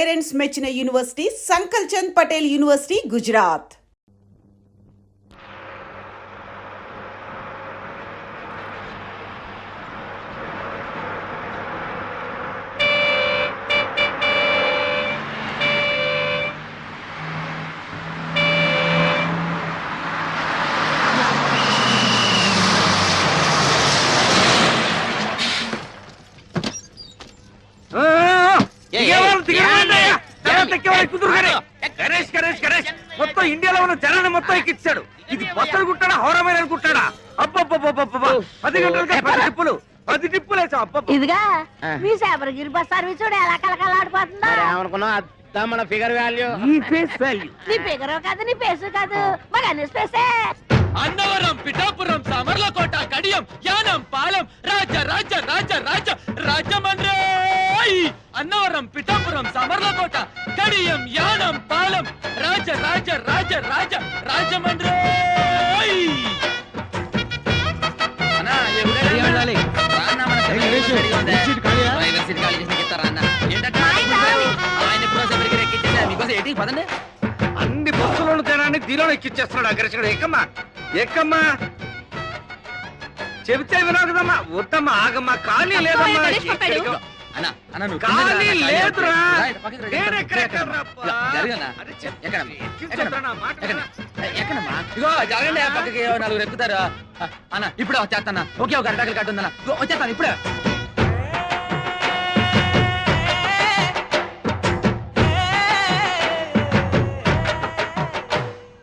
Parents మెచ్చిన university సంకల్ Chand Patel university Gujarat. మొత్తం ఇండియాలో ఉన్న జనాన్ని మొత్తం ఎక్కించాడు. ఇది బస్సులు కుట్టాడా హౌరమైన అనుకుంటాడా? అబ్బబ్బబ్బబ్బబ్బ 10 గంటలకే 10 టిప్పులు వేసావు. అబ్బబ్బ ఇదిగా మీ శబరిగిరి బస్ సర్వీస్ చూడు ఎలా కలకలాడిపోతుందా. ఏమనుకున్నావు మన ఫిగర్ వాల్యూ ఈ ఫేస్ వాల్యూ నీ ఫిగర్ కాదు నీ ఫేస్ కాదు మరి అన్ని స్పేసే. అన్నవరం, పిఠాపురం, సామర్లకోట, కడియం, యానం, పాలెం, రాజ రాజ రాజ రాజ రాజమండ్రి. అన్నవరం, పిఠాపురం, సామర్లకోట, కడియం, యానం, పాలెం, రాజ రాజ రాజ రాజ రాజమండ్రి. అన్ని బస్సులను జనాన్ని దీనిలో ఎక్కిచ్చేస్తున్నాడు అగ్రసుడు. ఎక్కమ్మా ఎక్కమ్మా, చెబితే వినవు కదమ్మా. వద్దమ్మా ఆగమ్మా, ఖాళీ లేదమ్మా. ఖాళీ లేదురా. ఇగో జరగండి పక్కకి, నలుగురు ఎక్కుతారు అన్న. ఇప్పుడే వచ్చేస్తాను. ఒకే ఒక అరటాకలు కట్టుందన్న, వచ్చేస్తాను ఇప్పుడే.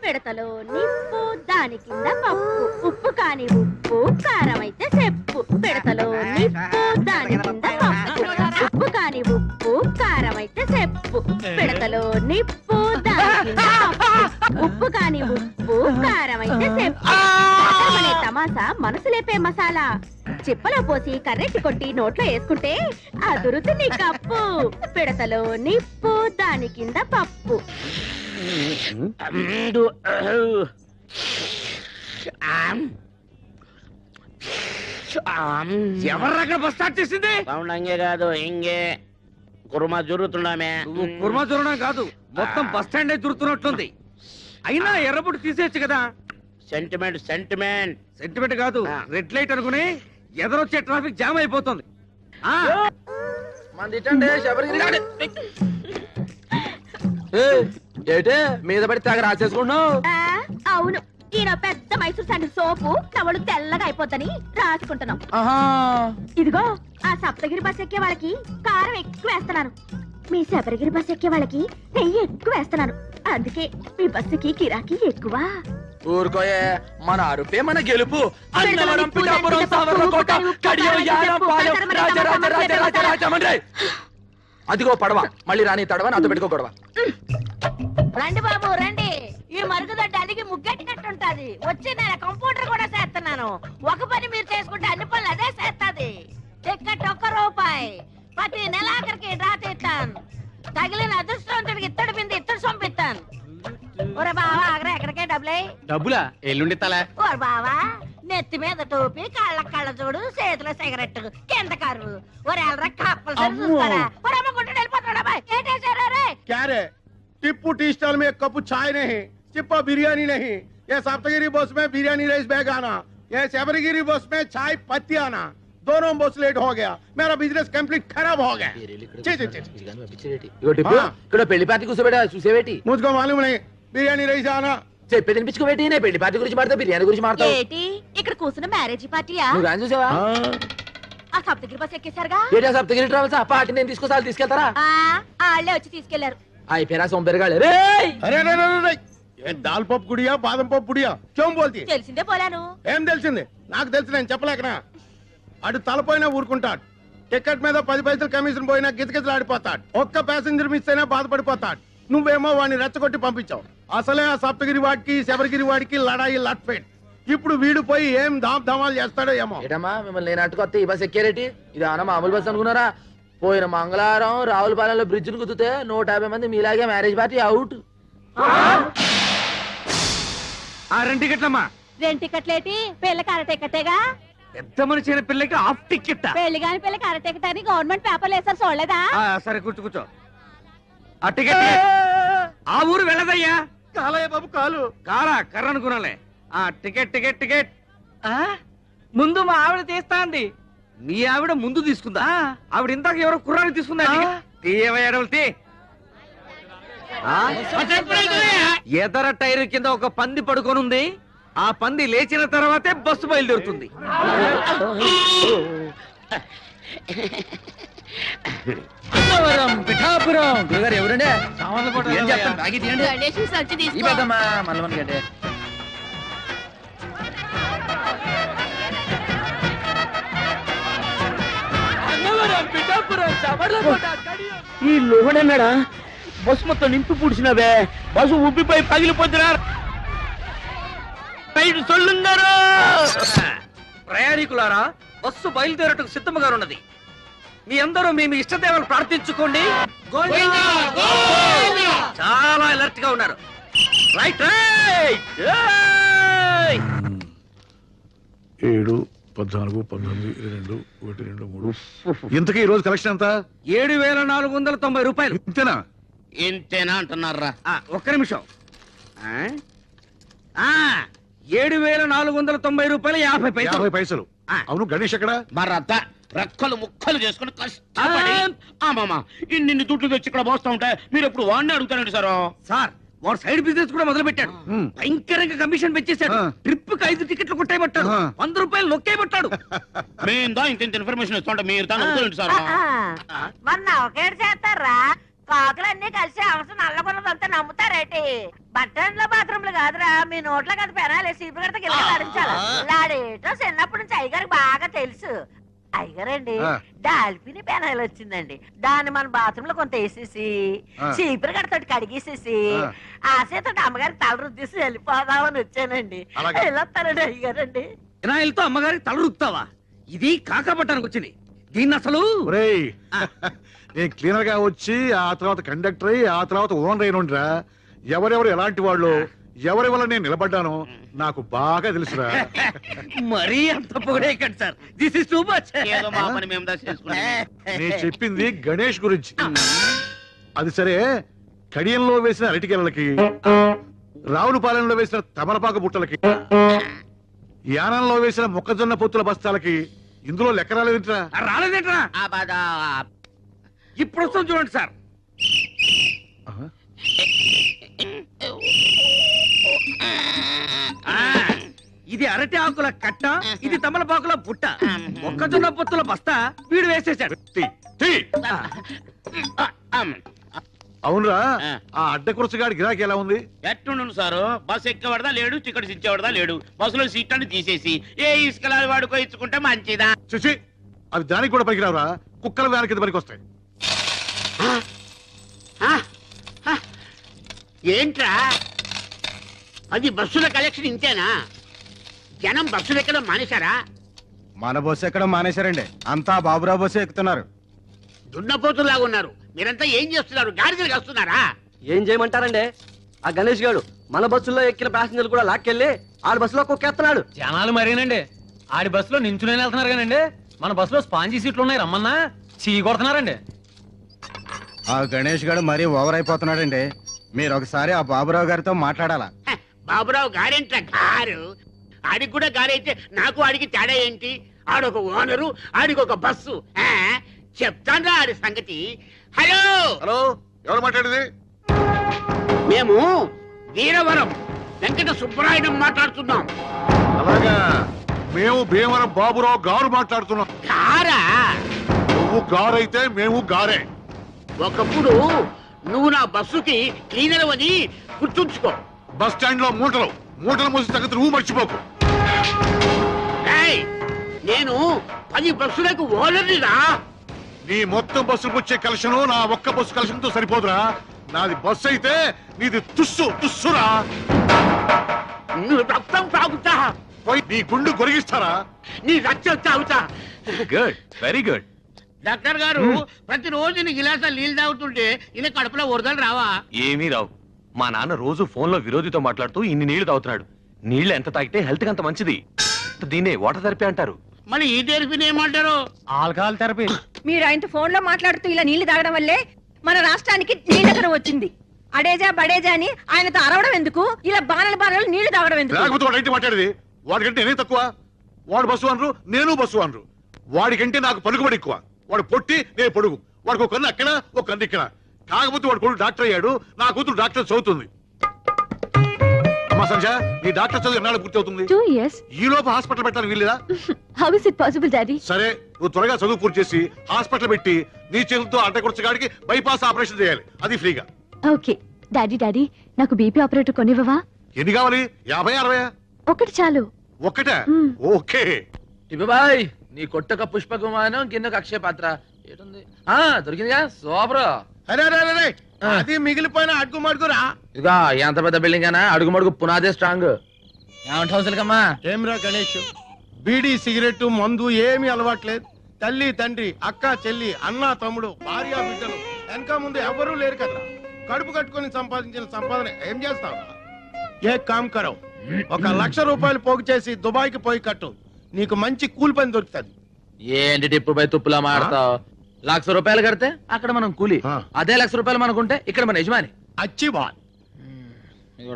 పిడతలో నిప్పు దాని కింద పప్పు, ఉప్పు కాని ఉప్పు కారం అయితే చెప్పు. పిడతలో నిప్పు దాని కింద పప్పు, ఉప్పు కాని ఉప్పు కారం అయితే చెప్పు. పిడతలో నిప్పు దాని కింద పప్పు, ఉప్పు కాని ఉప్పు కారం అయితే చెప్పు. అనే తమాసా మనసు లేపే మసాలా, చిప్పలో పోసి కర్రెట్టి కొట్టి నోట్లో వేసుకుంటే అదురుతు నీ కప్పు. పిడతలో నిప్పు దాని కింద పప్పు. ఎవర్రక్కడ బస్ స్టార్ట్ చేసింది? అంగే కాదు ఇంగే కుర్మా జరుగుతున్నామే. కుర్మా జరగడం కాదు, మొత్తం బస్ స్టాండ్ జరుగుతున్నట్లుంది. అయినా ఎర్రబుట్టు తీసేయచ్చు కదా. సెంటిమెంట్ సెంటిమెంట్ సెంటిమెంట్ కాదు, రెడ్ లైట్ అనుకుని ఎదరొచ్చే ట్రాఫిక్ జామ్ అయిపోతుంది. ఏటే మీద పడి తెగ రాసేసుకుంటున్నావు? అవును, ఈయన పెద్ద మైసూర్ శాండిల్ సోపు నవలు తెల్లగా అయిపోద్దని రాసుకుంటున్నాం. ఇదిగో ఆ సప్తగిరి బస్ ఎక్కే వాళ్ళకి కారం ఎక్కువ వేస్తున్నాను, మీ శబరిగిరి బస్ ఎక్కే వాళ్ళకి నెయ్యి ఎక్కువ వేస్తున్నాను. అందుకే మీ బస్సుకి కిరాకీ ఎక్కువ. ఊరుకోయే, మన అరుపే మన గెలుపు. అన్నవరం, పిఠాపురం, సామర్లకోట, కడియం, యానం, పాలెం, రాజ రాజ రాజ రాజ రాజమండ్రి. అదిగో పడవ, మళ్ళీ రాని తడవ, నాతో పెట్టుకో గొడవ. రండి బాబు రండి, ఈ మరుగుదొడ్డి అడిగి ముగ్గెట్టినట్టుంటది. వచ్చి నేను కంప్యూటర్ కూడా చేస్తున్నాను. ఒక పని మీరు చేసుకుంటే అన్ని పనులు అదే చేస్తాది. టికెట్ ₹1, ప్రతి నెలాఖరికి డ్రా తీస్తాను. తగిలిన అదృష్టవంతుడికి ఇత్తడి బింది ఇత్తడి సొంపిస్తాను. ఒరే బావా ఆగరా, ఎక్కడికే డబ్బులా ఎల్లుండి తలా. ఓ బావా, నెత్తి మీద టోపీ, కాళ్ళ కళ్ళ చూడు, చేతిలో సిగరెట్, కింద కరువు. ఒరే ఎల్రా కప్పలు చూస్తారా? ఒరే అమ్ముకుంటూ వెళ్ళిపోతాడా బాయ్? ఏంటేసారా రే? क्या रे? टिप्पू टी स्टॉल में 1 कप चाय नहीं, चिप्पा बिरयानी नहीं, ये सप्तगिरी बस में बिरयानी राइस बैग आना, ये शबरीगिरी बस में चाय पत्ती आना, दोनों बस लेट हो गया, मेरा बिजनेस कंप्लीट खराब हो गया. ఇక్కడ పెళ్లి పార్టీ కూర్చోబెట్టా చూసేవేటి? मुझको मालूम नहीं, बिरयानी राइस आना. చెప్పే తినిపించుకోబెట్టి, నేను పెళ్లి పార్టీ గురించి మాడతా, బిర్యానీ గురించి మాడతావు. ఏంటి ఇక్కడ కూర్చున్న మ్యారేజ్ పార్టీయా? నువ్వు కానీ చూసావా? ఆ సప్తగిరి బస్ ఎక్కేశారుగా? ఏటా సప్తగిరి ట్రావెల్స్ ఆ పార్టీ నేను తీసుకొస్తాను, తీసుకెళ్తారా? వాళ్ళే వచ్చి తీసుకెళ్లారు. అయిపోయినా సొంపెరగాళ్ళు. రే अरे अरे अरे ये दाल पप गुड़िया बादम पप गुड़िया क्यों बोलती? తెలిసిందే పోలాను. ఏం తెలిసింది? నాకు తెలిసి నేను చెప్పలేకనా. అటు తలపోయినా ఊరుకుంటాడు, టికెట్ మీద 10 పైసలు కమిషన్ పోయినా గిజగిజలాడిపోతాడు, ఒక్క ప్యాసింజర్ మిస్ అయినా బాధపడిపోతాడు. నువ్వేమో వాడిని రెచ్చగొట్టి పంపించావు. అసలే ఆ సప్తగిరి వాడికి శబరిగిరి వాడికి లడాయి లట్ఫెట్. ఇప్పుడు వీడు పోయి ఏం ధామాలు చేస్తాడో ఏమో. ఏటమ్మా మిమ్మల్ని నేను అట్టుకొస్తే ఈ బస్ ఎక్కారేటి? ఇది అన్న మామూలు బస్ అనుకున్నారా? పోయిన మంగళవారం రావులపాలెంలో బ్రిడ్జ్ ను కుదితే 150 మంది మీలాగే మ్యారేజ్ పార్టీ అవుట్. ఆ 2 టికెట్లమ్మా. 2 టికెట్లేటి? పెళ్ళకి అర టికెటేగా. పెద్ద మనిషి అయిన పిల్లకి హాఫ్ టికెట్. పెళ్లి కాని పిల్లకి అర టికెట్ అని గవర్నమెంట్ పేపర్లు వేసారు చూడలేదా? సరే కూర్చో కూర్చో. ఆ టికెట్ ఆ ఊరు వెళ్ళదయ్యా. కాలయ్య బాబు కాలు. కాలా కర్ర అనుకున్నాలే. ఆ టికెట్ టికెట్ టికెట్. ముందు మా ఆవిడ తీస్తా అంది. మీ ఆవిడ ముందు తీసుకుందా? ఆవిడ ఇందాక ఎవరో కుర్రాన్ని తీసుకుందా? తీయవయ్యాడవులు తీ. ఎదర టైర్ కింద ఒక పంది పడుకొనుంది. ఆ పంది లేచిన తర్వాతే బస్సు బయలుదేరుతుంది. పిఠాపురం గురుగారు ఎవరండి? ఏం చెప్తాను? బాగా తీయండి. గణేష్ సంచి ఈ తీసుకో. పెద్దమ్మా మల్లవన్ గడ్డే. ఈ లోడన్నాడా బస్సు మొత్తం నింపి పూడ్చినవే. బస్సు ఉబ్బిపోయి పగిలిపోతున్నారు. సొల్లున్నారు. ప్రయాణికులారా, బస్సు బయలుదేరటకు సిద్ధముగా ఉన్నది. మీ అందరూ మీ ఇష్టదేవాలు ప్రార్థించుకోండి. చాలా అలర్ట్ గా ఉన్నారు. Right right. 7, 14, 19, 22, 1, 2, 3. ఇంతకీ ఈ రోజు కలెక్షన్ ఎంత? 7,490 రూపాయలు. ఇంతేనా? ఇంతేనా అంటున్నారా? ఒక్క నిమిషం. 7,490 రూపాయలు 50 పైసలు. 50 పైసలు. అవును, గణేష్ ఎక్కడ? మరత రెక్కలు ముక్కలు చేసుకుని కష్టపడి మామ ఇన్ని దుడ్లు తెచ్చి ఇక్కడ పోస్తా ఉంటే మీరు ఎప్పుడు వాడిని అడుగుతారండి సార్. సార్, వాడు సైడ్ బిజినెస్ కూడా మొదలు పెట్టాడు. భయంకరంగా కమిషన్ పెంచేశాడు. ట్రిప్ కి 5 టికెట్లు కొట్టేయబట్టాడు. 100 రూపాయలు నొక్కేయబట్టాడు. మేము దా ఇంత ఇన్ఫర్మేషన్ ఇస్తుంటే మీరు దాన్ని అడుగుతారండి సార్. మొన్న ఒకేడు చేస్తారా? కాకులన్నీ కలిసి అవసరం నల్లబున్నదంతా నమ్ముతారేటి? బట్టన్ల బాత్రూమ్లు కాదురా, మీ నోట్లో కదా పెనాలి సీపు కడితే గిల్ల ఆడించాలి. లాడేటో చిన్నప్పటి నుంచి అయ్యగారికి బాగా తెలుసు. అయ్యగారండి, డాల్ఫిని పెనాయిల్ వచ్చిందండి. దాన్ని మన బాత్రూమ్ లో కొంత వేసేసి చీపురు గడతోటి కడిగేసేసి ఆ చేత అమ్మగారికి తల రుద్దేసి వెళ్ళిపోదామని వచ్చానండి. వెళ్ళొస్తానండి అయ్యగారండి. వినాయలతో అమ్మగారికి తల రుక్తావా? ఇది కాకపట్టానికి వచ్చింది. దీన్ని అసలు ఒరేయ్, నేను క్లీనర్ గా వచ్చి ఆ తర్వాత కండక్టర్ అయ్యి ఆ తర్వాత ఓనర్ అయినరా. ఎవరెవరు ఎలాంటి వాళ్ళు, ఎవరి వల్ల నేను నిలబడ్డానో నాకు బాగా తెలుసురా. మరీ అంత పొగడే కదా sir. This is too much. ఏదో మా పని మేము దా చేసుకున్నాం. నేను చెప్పింది గణేష్ గురించి. అది సరే, కడియంలో వేసిన అరటికెలకి, రావులపాలెంలో వేసిన తమలపాకు బుట్టలకి, యానంలో వేసిన మొక్కజొన్న పొత్తుల బస్తాలకి ఇందులో లెక్క రాలేదంటరా? రాలేదేంట్రా? ఇప్పుడు వస్తాం చూడండి సార్. ఇది అరటి ఆకుల కట్ట, ఇది తమలపాకుల బుట్ట, మొక్కజొన్న పొత్తుల బస్తా వీడు వేసేసాడు. అవునరా, ఆ అడ్డకురసగాడి గిరాకీ ఎలా ఉంది? ఎట్టుండు సారు? బస్ ఎక్కవడదా లేడు, టికెట్స్ ఇచ్చేవాడదా లేడు. బస్సులో సీట్ అని తీసేసి ఏ ఇసుకలాలు వాడుకో ఇచ్చుకుంటే మంచిదా? చూసి అవి దానికి కూడా పనికిరావురా. కుక్కల వ్యాన్ కింద పనికి వస్తాయి. ఏంట్రా అది? బస్సుల కలెక్షన్ ఇంతేనా? జనం బస్సులు ఎక్కడం మానేశారా? మన బస్సు ఎక్కడం మానేశారండి. అంతా బాబురావు బస్సు ఎక్కుతున్నారు. దున్నపోతులాగా ఉన్నారు. మీరంతా ఏం చేస్తున్నారు? గాడిదలు వస్తున్నారా? ఏం చేయమంటారండి? ఆ గణేష్ గారు మన బస్సులో ఎక్కిన ప్యాసింజర్లు కూడా లాక్కెళ్ళి ఆడి బస్సులో కుక్కేస్తున్నాడు. జనాలు మరేనండి. ఆడి బస్సులో నించునే వెళ్తున్నారు కానండి, మన బస్సులో స్పాంజీ సీట్లు ఉన్నాయి రమ్మన్నా చీ కొడుతున్నారండి. ఆ గణేష్ గారు మరీ ఓవర్ అయిపోతున్నాడండి. మీరు ఒకసారి ఆ బాబురావు గారితో మాట్లాడాలా? బాబురావు గారేంట్రా గారు? ఆడికి కూడా గారైతే నాకు ఆడికి తేడా ఏంటి? ఆడొక ఓనరు, ఆడికి ఒక బస్సు. చెప్తాన్రా ఆడి సంగతి. హలో హలో, ఎవరు మాట్లాడేది? మేము వీరవరం వెంకట సుబ్బరాయుడు మాట్లాడుతున్నాం. అలాగా, మేము భీమవరం బాబురావు గారు మాట్లాడుతున్నాం. గారా? నువ్వు గారైతే మేము గారే. ఒకప్పుడు నువ్వు నా బస్సుకి క్లీనర్ అని గుర్తుంచుకో. బస్ స్టాండ్ లో మూటలు మోసి తగ్గదు, నువ్వు మర్చిపోకు. ఏయ్, నేను 10 బస్సులకు ఓనర్నిరా. నీ మొత్తం బస్సులకు వచ్చే కలెక్షన్ నా ఒక్క బస్సు కలెక్షన్ తో సరిపోదురా. నాది బస్సు అయితే నీది తుస్సురా. నువ్వు రక్తం తాగుతా, పోయి నీ గుండు గొరిగిస్తారా? నీ రక్తం తాగుతా. Good, very good. డాక్టర్ గారు, ప్రతిరోజు నీ గిలాసా నీళ్ళు తాగుతుంటే ఇలా కడుపులో వరదలు రావా? ఏమీ రావు. మా నాన్న రోజు ఫోన్ లో విరోధితో మాట్లాడుతూ ఇన్ని నీళ్లు తాగుతున్నాడు. నీళ్లు ఎంత తాగితే హెల్త్ కి అంత మంచిది. దీన్నే వాటర్ థెరపీ అంటారు. మరి ఈ థెరపీని ఏమంటారు? Alcohol therapy. మీరు ఆయనతో ఫోన్ లో మాట్లాడుతూ ఇలా నీళ్లు తాగడం వల్లే మన రాష్ట్రానికి నీళ్ళకరం వచ్చింది. అడేజా బడేజా అని ఆయనతో అరవడం ఎందుకు? ఇలా బాణలు నీళ్లు తాగడం ఎందుకు? లేకపోతే వాడు ఏంటి మాట్లాడేది? వాడికంటే నేనే తక్కువ. వాడు బస్సు అనరు, నేను బస్సు అనరు. వాడికంటే నాకు పలుకుబడి ఎక్కువ. వాడు పొట్టి, నేను పొడుగు. వాడికి ఒక కన్ను అక్కడ, ఒక కన్ను ఇక్కడ. కాకపోతే వాడు కొడుకు డాక్టర్ అయ్యాడు, నా కూతురు డాక్టర్ చదువుతుంది. అమ్మా సంజ, నీ డాక్టర్ చదువు ఎన్నాళ్ళు పూర్తి అవుతుంది? 2 years. ఈ లోపు హాస్పిటల్ పెట్టాలని వీల్లేదా? How is it possible, Daddy? సరే, నువ్వు త్వరగా చదువు పూర్తి చేసి హాస్పిటల్ పెట్టి నీ చేతులతో అడ్డకొచ్చగాడికి బైపాస్ ఆపరేషన్ చేయాలి, అది ఫ్రీగా. Okay. డాడీ నాకు బీపీ ఆపరేటర్ కొనివ్వవా? ఎన్ని కావాలి? 50, 60? ఒకటి చాలు. ఒక్కటే? ఓకే. బాయ్, నీ కొట్టక పుష్ప విమానం కిందకు అక్షయ పాత్ర ఏటుంది? దొరికిందిగా, సూపర్. అరే అరే అరే, అది మిగిలిపోయిన అడుగు మడుగురా. ఇదిగా ఎంత పెద్ద బిల్డింగ్ అయినా అడుగు మడుగు పునాదే స్ట్రాంగ్. ఏమంటావు సిలకమ్మా? ఏమిరా గణేష్, బీడీ సిగరెట్ మందు ఏమీ అలవాట్లేదు. తల్లి తండ్రి అక్క చెల్లి అన్న తమ్ముడు భార్య బిడ్డలు వెనక ముందు ఎవరూ లేరు కదా. కడుపు కట్టుకొని సంపాదించిన సంపాదన ఏం చేస్తావా? ఏ కామ్ కరవ్, 1 లక్ష రూపాయలు పోగు చేసి దుబాయ్కి పోయి కట్టు, నీకు మంచి కూలి పని దొరుకుతుంది. ఏంటి టిప్పు పై తుప్పులా మాడతావు? 1,00,000 రూపాయలు కడితే అక్కడ మనం కూలి, అదే 1,00,000 రూపాయలు మనకుంటే ఇక్కడ మన యజమాని. అచ్చి బాల్.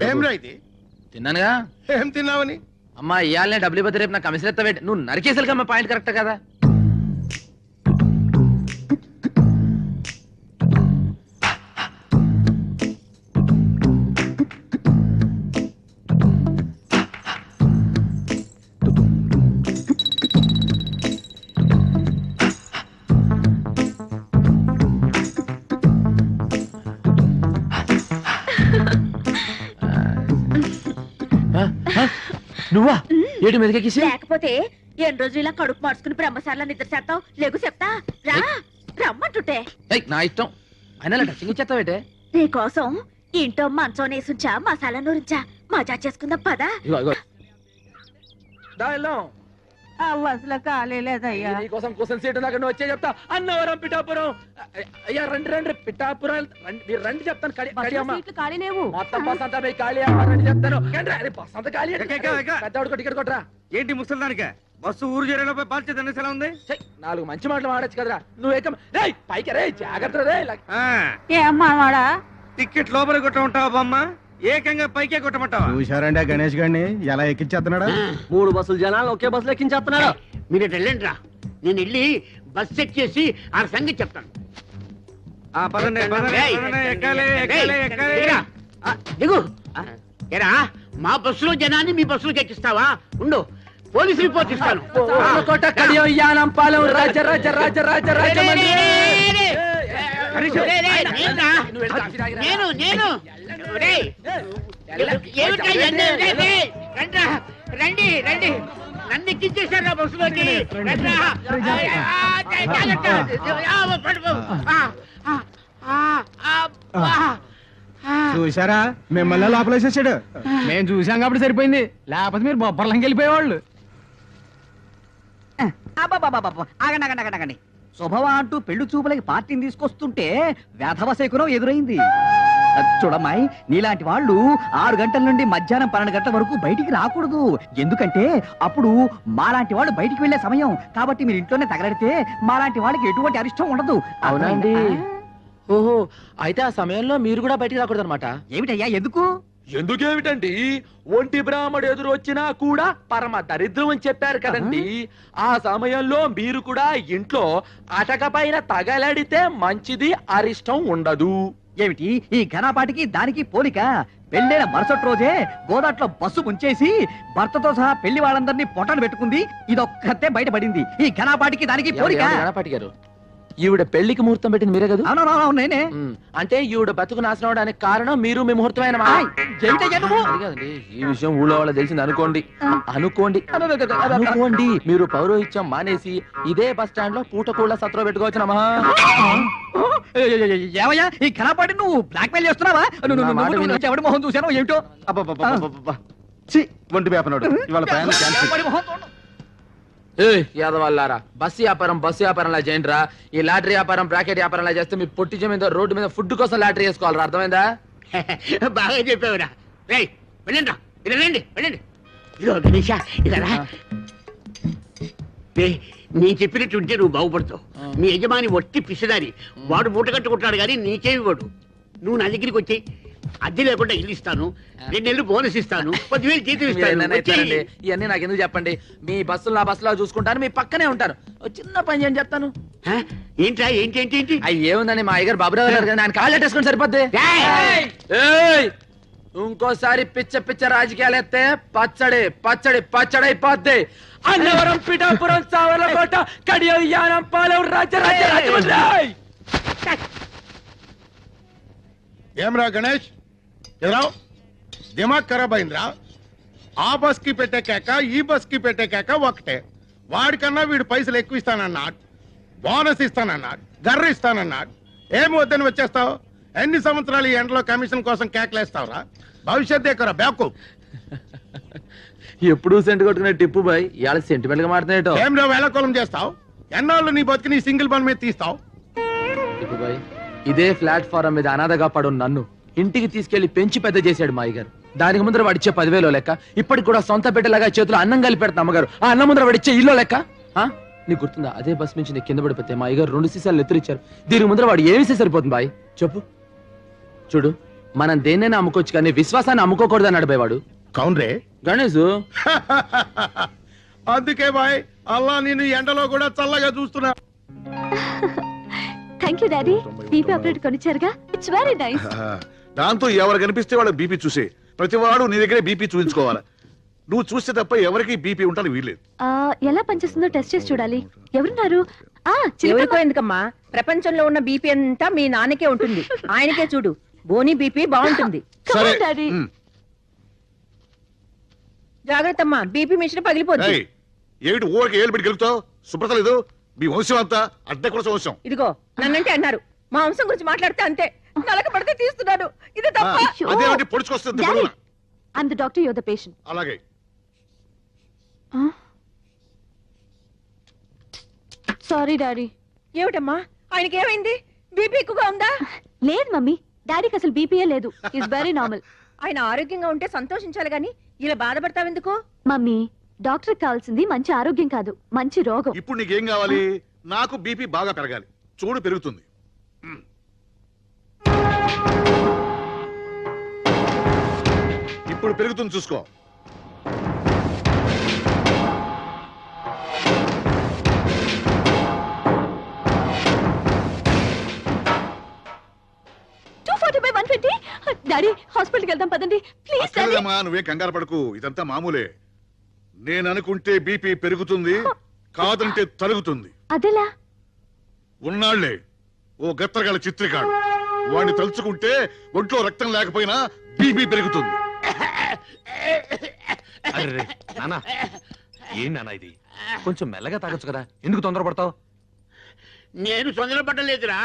ఏం రా ఇది? తిన్నానుగా. ఏం తిన్నావని? అమ్మా ఇయాలనే డబ్బులు ఇవ్వదు, రేపు నా కమిషన్ ఎత్త నువ్వు నరికేసరికమ్మా. పాయింట్ కరెక్ట్ కదా? నువ్వా? ఏడు మీదకేసి? లేకపోతే ఎన్ని రోజులు ఇలా కడుపు మార్చుకుని బ్రహ్మసార్లా నిద్ర చేస్తావు? లేకు చెప్తా రా, రమ్మంటుంటే. నా ఇష్టం. అయినా టచింగ్ ఇచ్చేస్తావేటే? నీ కోసం ఇంట్లో మంచం నేసుంచా, మసాలా నూరించా, మజా చేసుకుందాం పదా. అసలు ఖాళీ లేదయ్యా. నీకోసం కోసం సీటు దాకా నువ్వు వచ్చే చెప్తా. అన్నవరం పిఠాపురం. అయ్యా రండి రండి, పిఠాపురం మీరు రండి చెప్తాను. ఖాళీ లేవు. మొత్తం బస్ అంతా పోయి ఖాళీ రండి చెప్తాను. బస్ అంతా ఖాళీ. పెద్దవాడికి టికెట్ కొట్టరా. ఏంటి ముసలిదానిక బస్సు ఊరు చేరేలోపై బాధ్యత ఎలా ఉంది? 4 మంచి మాటలు మాడచ్చు కదరా. నువ్వు ఏకం రే పైకి రే, జాగ్రత్త రే. ఏమాడా టికెట్ లోపల కొట్ట ఉంటావా బామ్మ? ఏకంగా పైకే కొట్టమంటావా? చూశారండి గణేష్ గారిని ఎలా ఎక్కించేస్తున్నాడా? 3 బస్సులు జనాలు ఒకే బస్సులో ఎక్కించేస్తున్నాడు. మీరు వెళ్ళండి రా, నేను వెళ్ళి బస్ చెక్ చేసి ఆ సంగతి చెప్తాను. పదండి, పదండి, ఏయ్, పదండి, ఎక్కాలి, ఎక్కాలి, ఎక్కాలి. దిగురా. దిగు. ఏరా, మా బస్సులో జనాన్ని మీ బస్సులోకి ఎక్కిస్తావా? ఉండు, పోలీసు రిపోర్ట్ ఇస్తాను. కోట కడియం యానం పాలెం రాజ రాజ రాజ రాజ రాజ నేను నేను రండి రండి, నన్ను ఎక్కించేశారు నా బస్సులోకి. చూసారా, మిమ్మల్ని లోపలేసేసాడు. మేము చూసాం కాబట్టి సరిపోయింది, లేకపోతే మీరు బొబ్బర్లంకి వెళ్ళిపోయేవాళ్ళు. ఆగండి. శుభవా అంటూ పెళ్లి చూపులకి పార్టీని తీసుకొస్తుంటే వేధవ శకునం ఎదురైంది. చూడమ్మాయి, నీలాంటి వాళ్ళు 6 గంటల నుండి మధ్యాహ్నం 12 గంటల వరకు బయటికి రాకూడదు. ఎందుకంటే అప్పుడు మాలాంటి వాళ్ళు బయటికి వెళ్లే సమయం. కాబట్టి మీరు ఇంట్లోనే తగలడితే మాలాంటి వాళ్ళకి ఎటువంటి అరిష్టం ఉండదు. అవునండి. ఓహో, అయితే ఆ సమయంలో మీరు కూడా బయటికి రాకూడదు అనమాట. ఏమిటయ్యా ఎందుకు? ఎందుకేమిటండి, ఒంటి బ్రాహ్మడు ఎదురు వచ్చినా కూడా పరమ దరిద్రం అని చెప్పారు కదండి. ఆ సమయంలో మీరు కూడా ఇంట్లో అటక పైన తగలడితే మంచిది, అరిష్టం ఉండదు. ఏమిటి ఈ ఘనపాటికి దానికి పోలిక? పెళ్ళైన మరుసటి రోజే గోదాట్లో బస్సు ముంచేసి భర్తతో సహా పెళ్లి వాళ్ళందరినీ పొట్టలు పెట్టుకుంది. ఇదొక్కతే బయటపడింది. ఈ ఘనపాటికి దానికి పోలిక? గణపాటి గారు, ఈవిడ పెళ్లికి ముహూర్తం పెట్టింది మీరే కదా? అవునవును, నేనే. అంటే ఈవిడ బతుకు నాశనం అవడానికి కారణం మీరు, మీ ముహూర్తం అయిన కదండి. ఈ విషయం ఊళ్ళో వాళ్ళు తెలిసింది అనుకోండి. అనుకోండి మీరు పౌరోహిత్యం మానేసి ఇదే బస్ స్టాండ్ లో పూటకూళ్ళ సత్రం పెట్టుకోవచ్చునమ్మా. ఏమయ్యా ఈ ఘనపాటి నువ్వు బ్లాక్ మెయిల్ చేస్తున్నావా? ఎవడి మొహం చూసానో ఏమిటో. ఒంటి వేపనాడు ఇవాళ ప్రయాణం క్యాన్సిల్. యాదవల్లారా, బస్సు వ్యాపారంలా చేయండిరా. ఈ లాటరీ వ్యాపారం, బ్రాకెట్ వ్యాపారంలా చేస్తే మీ పొట్టి మీద రోడ్డు మీద ఫుడ్ కోసం లాటరీ వేసుకోవాలరా. అర్థమైందా? బాగా చెప్పావురా. రేయ్ వెళ్ళండి రా, ఇలా రండి, వెళ్ళండి. ఇదో గణేష, ఇలా రా. నేను చెప్పినట్టు ఉంటే నువ్వు బాగుపడతావు. మీ యజమాని వట్టి పిసిదారి, వాడు మూట కట్టుకుంటాడు కానీ నీకేమి వాడు. నువ్వు నా దగ్గరికి వచ్చి అద్దె లేకుండా ఇల్లు ఇస్తాను, 2 నెలలు బోనస్ ఇస్తాను, 10,000 జీతం ఇస్తాను. వచ్చేయ్. ఇవన్నీ నాకు ఎందుకు చెప్పండి. మీ బస్సులు నా బస్సులో చూసుకుంటాను, మీ పక్కనే ఉంటాను. ఓ చిన్న పని చేయని చెప్తాను. హ? ఏంట్రా ఏంటి ఏంటి ఏంటి? అయ్యి ఏముందని మా అయ్యగారు బాబురావు గారు ఆయన కాళ్ళు అట్టేసుకుని సరిపోద్ది. ఏయ్! ఏయ్! ఇంకోసారి పిచ్చ రాజకీయాలు ఎత్తే పచ్చడి అయిపోద్ది. అన్నవరం, పిఠాపురం, సావర్లకోట, కడియం, యానం, పాలెం, రాజమండ్రి. ఏమ్రా గణేష్, ఎదురావు దిమాగ్ ఖరాబ్ అయిందిరా. ఆ బస్ కి పెట్టే కేక, ఈ బస్ కి పెట్టే కేక ఒకటే. వాడికన్నా వీడు పైసలు ఎక్కువ ఇస్తానన్నాడు, బోనస్ ఇస్తానన్నాడు, గర్ర ఇస్తానన్నాడు. ఏమి వద్దని వచ్చేస్తావు? ఎన్ని సంవత్సరాలు ఈ ఎండలో కమిషన్ కోసం కేకలేస్తావురా? భవిష్యత్ ఎక్కరా బ్యాకు. ఎప్పుడు సెంట్ కొట్టుకునే టిప్పు బాయ్ ఇవాళ సెంటిమెంట్ గా మాట్లాడేటో. ఏమిరా వేళకోళం చేస్తావు? ఎన్నాళ్ళు నీ బతికి నీ సింగిల్ బన్ మీద తీస్తావు? టిప్పు బాయ్, ఇదే ప్లాట్ఫారం మీద అనాథగా పడు నన్ను ఇంటికి తీసుకెళ్లి పెంచి పెద్ద చేశాడు మా అయ్యగారు. దానికి ముందర వాడిచ్చే 10,000 లెక్క, ఇప్పటికి కూడా సొంత బిడ్డలాగా చేతులు అన్నం కలిపి పెడతా అమ్మగారు. ఆ అన్నం ముందర వాడిచ్చే ఇల్లు లెక్క. నీకు గుర్తుందా? అదే బస్ నుంచి నేను కింద పడిపోతే మా అయ్యగారు 2 సీసాలు ఎత్తురిచ్చారు. దీనికి ముందర వాడు ఏమి సరిపోతుంది బాయ్ చెప్పు. చూడు, మనం దేన్నైనా అమ్ముకోవచ్చు కానీ విశ్వాసాన్ని అమ్ముకోకూడదు అన్నాడు బాయ్ వాడు. కౌన్రే గణేష్. అందుకే బాయ్ అల్లా నేను ఎండలో కూడా చల్లగా చూస్తున్నా. Thank you daddy. BP apparatus కొనిచ్చారుగా, ఇట్స్ వెరీ నైస్. దాంతో ఎవరు కనిపిస్తే వాళ్ళ బీపీ చూసే ప్రతి వాడు నీ దగ్గరే బీపీ చూపించుకోవాలి. నువ్వు చూస్తే తప్ప ఎవరికి బీపీ ఉంటాను వీల్లేదు. ఎలా పనిచేస్తుందో టెస్ట్ చేసి చూడాలి. ఎవరున్నారు? ఎవరికో ఎందుకమ్మా, ప్రపంచంలో ఉన్న బీపీ అంతా మీ నాన్నకే ఉంటుంది. ఆయనకే చూడు, బోని బీపీ బాగుంటుంది. సరే డాడీ. జాగ్రత్త అమ్మా, బీపీ మిషన్ పగిలిపోద్ది. ఏయ్, ఏమిటి ఊరికి ఏళ్ళు పెట్టి గెలుపుతావు? శుభ్రత లేదు. మీ వంశం అంతా అడ్డ కూడా వంశం. ఇదిగో నన్నంటే అన్నారు, మా వంశం గురించి మాట్లాడితే అంతే. నలక పడితే తీస్తున్నాడు, ఇది తప్ప. అదేమిటి పొడుచుకొస్తుంది? I'm the doctor, your the patient. అలాగే సారీ డాడీ. ఏమిటమ్మా, ఆయనకి ఏమైంది? బీపీ ఎక్కువగా ఉందా? లేదు మమ్మీ, డాడీకి అసలు బీపీయే లేదు. It's very normal. ఆయన ఆరోగ్యంగా ఉంటే సంతోషించాలి గాని ఇలా బాధపడతావెందుకు? మమ్మీ, డాక్టర్ కావాల్సింది మంచి ఆరోగ్యం కాదు, మంచి రోగం. ఇప్పుడు నీకేం కావాలి? నాకు బీపీ బాగా పెరగాలి. చూడు పెరుగుతుంది. ఇప్పుడు పెరుగుతుంది చూసుకో. డాడీ, హాస్పిటల్కి వెళ్దాం పదండి ప్లీజ్. అక్కర్లేమ్మా, నువ్వే కంగారు పడకు. ఇదంతా మామూలే. నేను అనుకుంటే బీపీ పెరుగుతుంది, కాదంటే తరుగుతుంది. అదెలా? ఉన్నాళ్లే ఓ గత్తరగాల చిత్రికాడు, వాడిని తలుచుకుంటే ఒంట్లో రక్తం లేకపోయినా బీపీ పెరుగుతుంది. నానా ఏం నానా ఇది? కొంచెం మెల్లగా తాగొచ్చు కదా, ఎందుకు తొందరపడతావు? నేను తొందరపడలేదురా,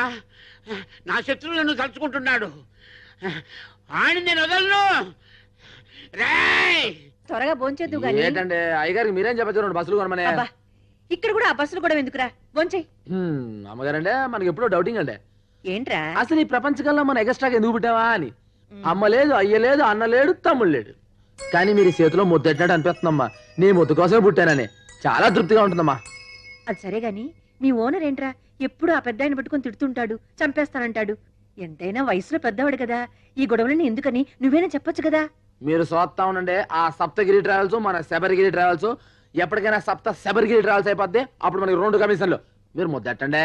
నా శత్రువు నన్ను తలుచుకుంటున్నాడు. ఆయన నేను వదలను. రేయ్, త్వరగా భోంచేద్దు గాని. ఏంటంటే అయ్యగారికి మీరేం చెప్పచ్చు? 2 బస్సులు కొనమనే. అబ్బా, ఇక్కడ కూడా ఆ బస్సులు కూడా ఎందుకురా, భోంచేయ్. అమ్మగారంటే మనకి ఎప్పుడో డౌటింగ్ అంటే ఏంట్రా అసలు ఈ ప్రపంచకంలో మనం ఎక్స్ట్రాగా ఎందుకు పుట్టావా అని. అమ్మ లేదు, అయ్య లేదు, అన్న లేడు, తమ్ముడు లేడు. కానీ మీరు చేతిలో ముద్దెట్టినట్టు అనిపిస్తుందమ్మా. నీ ముద్దు కోసమే పుట్టానని చాలా తృప్తిగా ఉంటుందమ్మా. అది సరే గాని, మీ ఓనర్ ఏంట్రా ఎప్పుడు ఆ పెద్ద ఆయన పట్టుకుని తిడుతుంటాడు, చంపేస్తానంటాడు. ఎంతైనా వయసులో పెద్దవాడు కదా, ఈ గొడవలని ఎందుకని నువ్వేనా చెప్పొచ్చు కదా. మీరు చూస్తా ఉండండి, ఆ సప్తగిరి ట్రావెల్స్ మన శబరిగిరి ట్రావెల్స్ ఎప్పటికైనా శబరిగిరి ట్రావెల్స్ అయిపోద్ది. అప్పుడు మనకి 2 కమిషన్లు. మీరు ముద్దెట్టండి.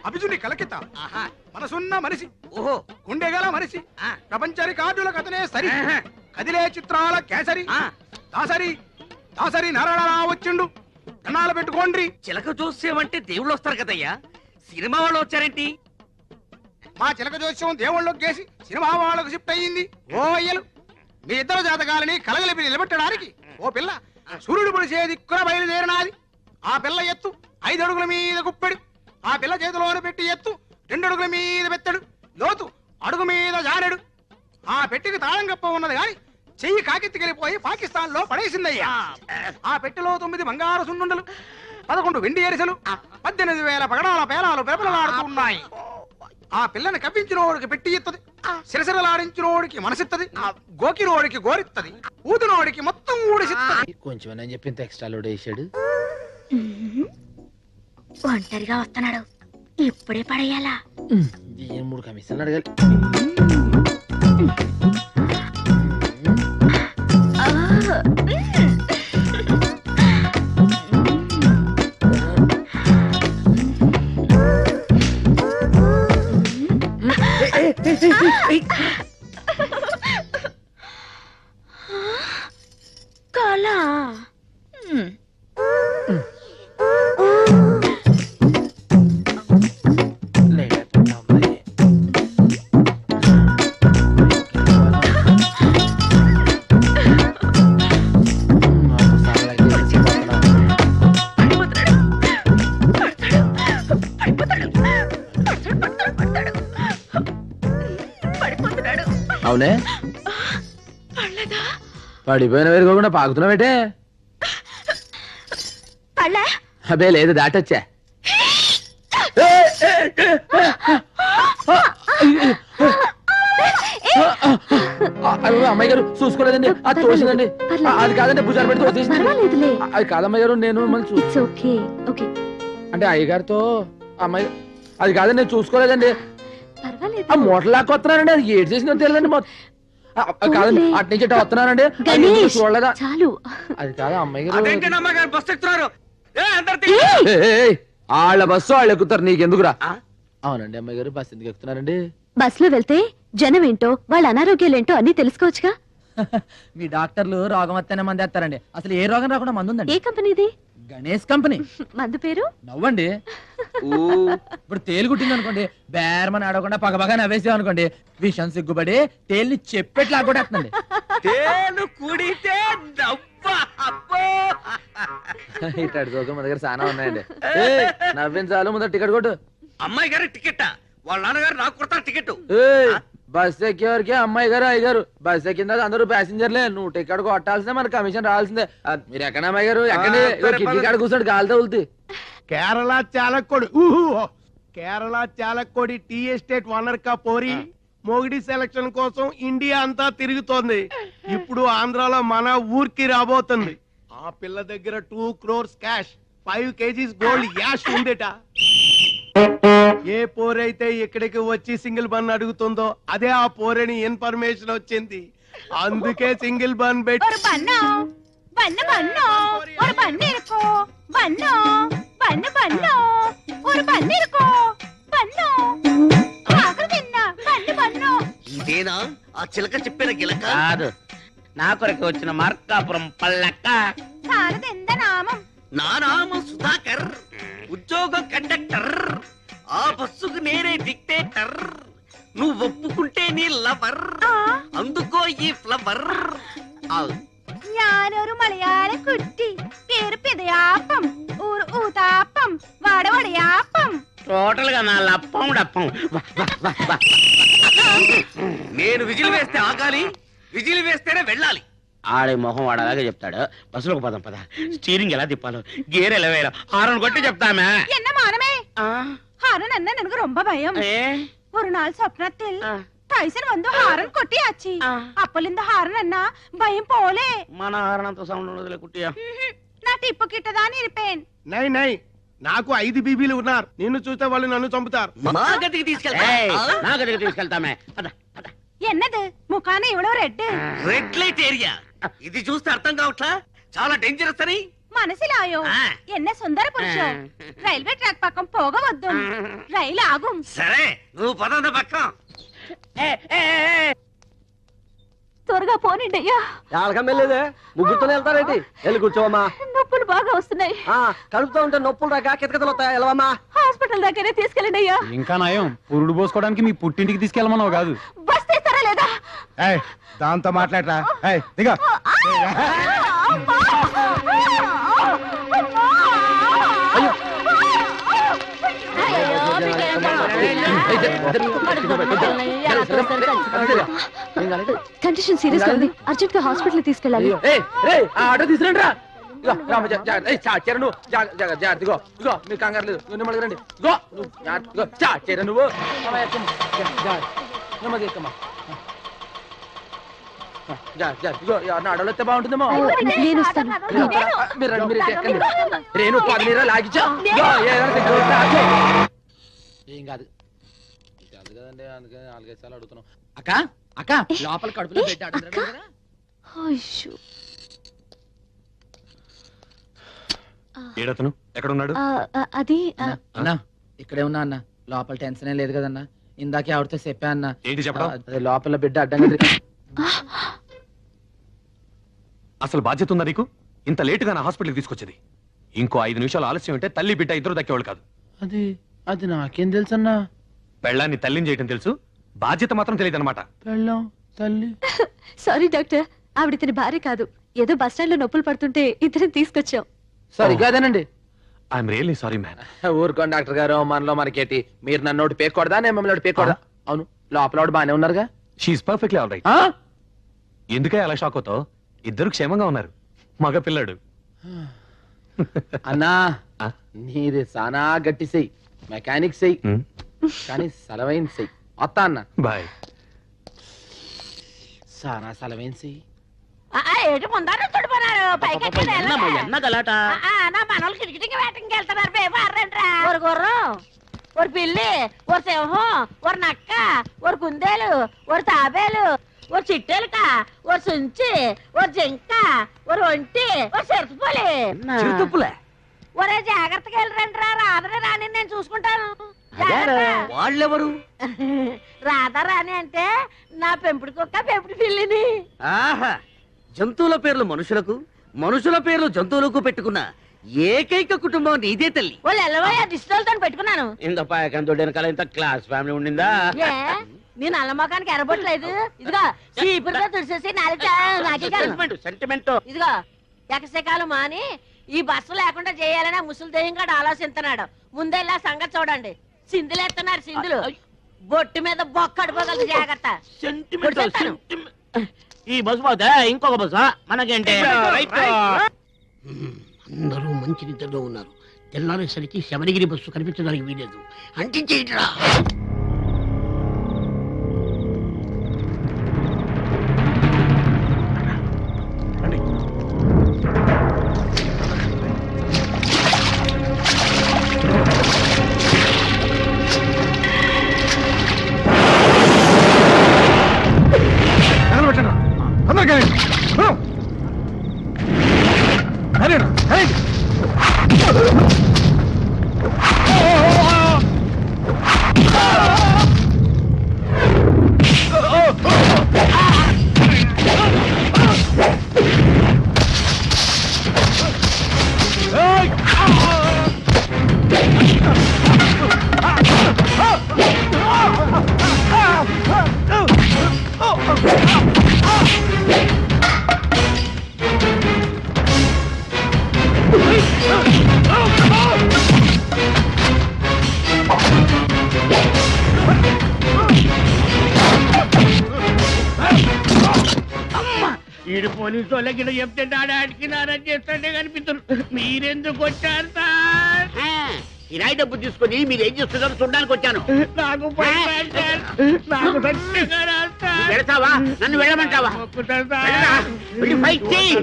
అభిజుని కలకిత మనసున్న మనిషి, ఓహో గుండెగల మనిషి, ప్రపంచ రికార్డుల కథనే సరి, కదిలే చిత్రాల కేసరి, దాసరి దాసరి నారాయణ వచ్చిండు. కన్నాలు పెట్టుకోండి. చిలక జోస్యం అంటే దేవుళ్ళు వస్తారు కదయ్యా, సినిమా వాళ్ళు వచ్చారేంటి? మా చిలక జోస్యం దేవుళ్ళకి కేసి సినిమా వాళ్ళకు షిఫ్ట్ అయ్యింది. ఓ అయ్యలు, మీ ఇద్దరు జాతకాలని కలగలిపి నిలబెట్టడానికి ఓ పిల్ల సూర్యుడు పొడిచే దిక్కున బయలుదేరినాది. ఆ పిల్ల ఎత్తు 5 అడుగుల మీద గుప్పెడు, ఆ పిల్ల చేతిలోనే పెట్టి ఎత్తు 2 అడుగుల మీద పెట్టాడు, లోతు అడుగు మీద జారెడు. ఆ పెట్టికి తాళం గప్ప ఉన్నది గాని చెయ్యి కాకెత్తికెళ్ళిపోయి పాకిస్తాన్ లో పడేసిందయ్యా. ఆ పెట్టెలో 9 బంగారు సున్నుండలు, 11 వెండి ఎరిసెలు, 18,000 పగడాల పేలాలు పెరపలలాడుతున్నాయి. ఆ పిల్లని కప్పించినోడికి పెట్టి ఇత్తది, సిరసిరలాడించినోడికి మనసిత్తది, గోకినోడికి గోరిత్తది, ఊదినోడికి మొత్తం ఊడిసిత్తది. కొంచెం అని చెప్పి ఇంత ఎక్స్ట్రా లోడ్ వేసాడు. ఒంటరిగా వస్తున్నాడు, ఇప్పుడే పడేయాలా? దీని 3 కమిషన్లు అడగాలి. కళ. అవునే పడిపోయిన వేరుకోకుండా పాకుతున్నావేటే? పళ్ళ అబే లేదు, దాటొచ్చా. అమ్మాయి గారు చూసుకోలేదండి, అది తోసిందండి. అది కాదండి, భుజాలు పెడితే వచ్చేసింది. అది కాదమ్మాయి గారు, నేను అంటే అయ్యగారితో అమ్మాయి అది కాదండి, నేను చూసుకోలేదండి. ఆ మూటలు లాక్కు వస్తున్నానండి, అది ఏడు చేసిందో తెలియదండి. కాదండి, అటు నుంచి వస్తున్నానండి, చూడలేదా? చాలు. అది కాదు అమ్మాయి గారు, అమ్మగారు బస్ ఎక్కుతున్నారు. వాళ్ళ బస్సు వాళ్ళు ఎక్కుతారు, నీకెందుకురా? అవునండి అమ్మాయి గారు, బస్సు ఎందుకు ఎక్కుతున్నారండి? బస్ లో వెళ్తే జనం ఏంటో వాళ్ళ అనారోగ్యాలేంటో అన్ని తెలుసుకోవచ్చుగా. మీ డాక్టర్లు రోగం వస్తేనే మంది వేస్తారండి. అసలు ఏ రోగం రాకుండా మందు ఉందండి. ఏ కంపెనీది? గణేష్ కంపెనీ. మందు పేరు? నవ్వండి. ఇప్పుడు తేలు కుట్టింది అనుకోండి, బేరమని ఆడకుండా పగపగా నవ్వేసాం అనుకోండి, విషం సిగ్గుపడి తేలిని చెప్పెట్లా కొట్టేస్తుందండి. తేలు కుడితే ఇట్లాంటి జోకులు మన దగ్గర చాలా ఉన్నాయండి. నవ్వించాలు ముందర టికెట్ కొట్టు. అమ్మాయి గారి టికెట్, వాళ్ళ నాన్నగారు నాకు కొడతారు టికెట్. బస్ ఎక్కేవారికి అమ్మాయి గారు అయ్య గారు, బస్ ఎక్కిన అందరూ ప్యాసింజర్లే. నువ్వు టికెట్ కొట్టాల్సిందే, మన కమిషన్ రావాల్సిందే. మీరు ఎక్కడ అమ్మాయి గారు, ఎక్కడి కిటికీ కాడ కూర్చోండి, గాలి తగులుతుంది. Kerala Chalakudy Kerala Chalakudy tea estate owner కా పోరి మోగిడి సెలక్షన్ కోసం ఇండియా అంతా తిరుగుతోంది. ఇప్పుడు ఆంధ్రాలో మన ఊరికి రాబోతుంది. ఆ పిల్ల దగ్గర 2 crores క్యాష్, 5 kgs గోల్డ్ యాష్ ఉందిట. ఏ పోరైతే ఇక్కడికి వచ్చి సింగిల్ బన్ అడుగుతుందో అదే ఆ పోరని ఇన్ఫర్మేషన్ వచ్చింది. అందుకే సింగిల్ బన్ పెట్టి ఇదేనా ఆ చిలక చెప్పిన గిలక? కాదు, నా కొరకు వచ్చిన మార్కాపురం పల్లక్క. నా నామం సుధాకర్, ఉద్యోగం కండక్టర్. ఆ బస్సుకు నేనే డిక్టేటర్. నువ్వు ఒప్పుకుంటే నీ లవర్, అందుకో ఈ ఫ్లవర్. ഞാനൊരു മലയാള കുട്ടി, പേര് പിതയാപ്പം, ഊർ ഊതാപ്പം, വടവടയാപ്പം. టోటల్ గా నా లప్పం డప్పం. నేను విజిల్ వేస్తే ఆగాలి, విజిల్ వేస్తేనే వెళ్ళాలి. ఆడే మొహం వాడలాగే చెప్తాడు. బస్సులోకి పదం పద, స్టీరింగ్ ఎలా తిప్పాలో, గేర్ ఎలా వేయాలో హారన్ కొట్టి చెప్తామే. என்ன மானமே, ஹாரன் என்ன எனக்கு ரொம்ப பயம். ஒரு நாள் சொப்னத்தில் டைசன் வந்து ஹாரன் கொட்டியாச்சு. அப்பலிంద ஹாரன் అన్న భయం పోలే. మన హారన్ అంత సౌండ్ ఉండదులే కుట్టియా. నా టిప్పు కిట్టదాని ఇరిపేన్. నై నై, నాకు 5 బీబీలు ఉన్నారు. నిన్ను చూస్తే వాళ్ళు నన్ను చంపుతారు. మా గదికి తీసుకెళ్తా. నా గదికి తీసుకెళ్తామే. పద పద. ఎన్నది ముఖాన ఇవ్వడం రెడ్. Red light area. ఇది చూస్తే అర్థం కావట్లా, చాలా డేంజరస్ అని. మనసిలాయో ఎన్న సుందర పురుషం. రైల్వే ట్రాక్ పక్కం పోగవద్దు, రైలు ఆగుం. సరే, నువ్వు పదంద పక్కం. త్వరగా పోనండి అయ్యా. వెళ్ళలేదే, ముగ్గురుతోనే వెళ్తారేంటి? వెళ్ళి కూర్చోవమ్మా. నొప్పులు బాగా వస్తున్నాయి. కడుపుతో ఉంటే నొప్పులు రాక కితకితలు వస్తాయి. వెళ్ళవమ్మా. హాస్పిటల్ దగ్గరే తీసుకెళ్ళండి అయ్యా. ఇంకా నయం, పురుడు పోసుకోవడానికి మీ పుట్టింటికి తీసుకెళ్ళమన్నావు కాదు. బస్ తీస్తారా లేదా? దాంతో మాట్లాడరా. దిగా కండిషన్ సీరియస్ గా ఉంది, అర్జెంట్ గా హాస్పిటల్ తీసుకెళ్ళాలి. ఆటో తీసుకురండి రా. ఇగో రామ చాచారా నువ్వు జాగ్రత్త ఇగో ఇగో మీరు కంగారు లేదు నెమ్మది రండి ఇగో ఇగో చాచారా నువ్వు నెమ్మది ఎక్కమ్మా ఇగో ఎవరిని అడవలెత్తే బాగుంటుందేమో నేను వస్తాను. మీరు రండి మీరు ఎక్కండి రేణు పది నీరా లాగిచ్చా ఏం కాదు కదండి అందుకని 4-5 సార్లు అడుగుతున్నాం అక్క అక్క లోపల కడుపులో పెట్టి అడుగుతున్నాడు కదా. అయ్యో. ఏడతను ఎక్కడ ఉన్నాడు? అది అన్నా ఇక్కడే ఉన్నా అన్న లోపల టెన్షన్ లేదు కదన్నా ఇందాకే ఆవిడతో చెప్పా అన్న ఏంటి చెప్పడం? అదే లోపల బిడ్డ అడ్డంగా అసలు బాధ్యత ఉందా నీకు? ఇంత లేటుగా నా హాస్పిటల్కి తీసుకొచ్చేది. ఇంకో 5 నిమిషాలు ఆలస్యం అంటే తల్లి బిడ్డ ఇద్దరు దక్కేవాళ్ళు కాదు. అది అది నాకేం తెలుసు అన్నా. పెళ్ళాన్ని తల్లిని చేయటం తెలుసు, బాధ్యత మాత్రం తెలియదు అనమాట. పెళ్ళాం తల్లి. సారీ డాక్టర్, ఆవిడ ఇతని భార్య కాదు. ఏదో బస్ స్టాండ్ లో నొప్పులు పడుతుంటే ఇద్దరిని తీసుకొచ్చాం. సారీ కాదేనండి. I'm really sorry man. ఊరుకోండి డాక్టర్ గారు, మనలో మనకేటి. మీరు నన్ను ఒకటి పేకూడదా, నేను మిమ్మల్ని ఒకటి పేకూడదా? అవును లోపల వాడు బానే ఉన్నారుగా. She is perfectly all right. ఎందుకే అలా షాక్ అవుతావు? ఇద్దరు క్షేమంగా ఉన్నారు. మగ పిల్లాడు. అన్నా నీది సానా గట్టి చెయ్యి, మెకానిక్ చెయ్యి, కానీ సలవైన చెయ్యి. వస్తా అన్న బాయ్. సానా సలవైన చెయ్యి. ఏటి ముందర తుడిపోనారు పైకి గలాట నా మనోళ్ళు కిటికీ వేటకి వెళ్తున్నారు పేపర్రంట్రా. ఒక గుర్రం, ఒక పిల్లి, ఒక సింహం, ఒక నక్క, ఒక కుందేలు, ఒక తాబేలు, ఒక చిట్టెలుక, ఒక సుంచి, ఒక జింక, ఒక ఒంటి, ఒక చిరుతుపులి. ఒరే జాగ్రత్తగా వెళ్ళరంట్రా, రాధని రాని నేను చూసుకుంటాను. వాళ్ళెవరు? రాధా రాని అంటే నా పెంపుడు కుక్క పెంపుడు పిల్లిని. ఆహా, జంతువుల పేర్లు మనుషులకు, మనుషుల పేర్లు జంతువులకు పెట్టుకున్న ఏకైక కుటుంబం నీదే తల్లి. వాళ్ళు ఎల్లవయ్యా దిష్టితో పెట్టుకున్నాను. ఇంత పాయకంతో వెనకాల ఇంత క్లాస్ ఫ్యామిలీ ఉండిందా? ఏ నీ నల్ల మొఖానికి ఎరబొట్లేదు. ఇదిగో చీపురుతో తుడిసేసి సెంటిమెంట్. ఇదిగో ఎకసకాలు మాని ఈ బస్సు లేకుండా చేయాలని ముసలి దెయ్యంగాడు ఆలోచిస్తున్నాడు. ముందెల్లా సంగతి చూడండి. సింధులేస్తున్నారు సింధులు. బొట్టు మీద బొక్క అడిపోగలదు, జాగ్రత్త. ఈ బస్సు పోతే ఇంకొక బస్సు మనకేంటి? అందరూ మంచి నిద్రలో ఉన్నారు. తెల్లారేసరికి శబరిగిరి బస్సు కనిపించడానికి వీలేదు. అంటించేయట్రా. ఈడు పోలీసు వాళ్ళకి చెప్తే డాడాడికి నారాజు చేస్తుంటే కనిపిస్తారు. మీరెందుకు వచ్చారు సార్? కిరాయి డబ్బు తీసుకుని మీరు ఏం చేస్తున్నారో చూడడానికి వచ్చాను. వెళతావా? నన్ను వెళ్ళమంటావా? ఫైట్ చెయ్యి.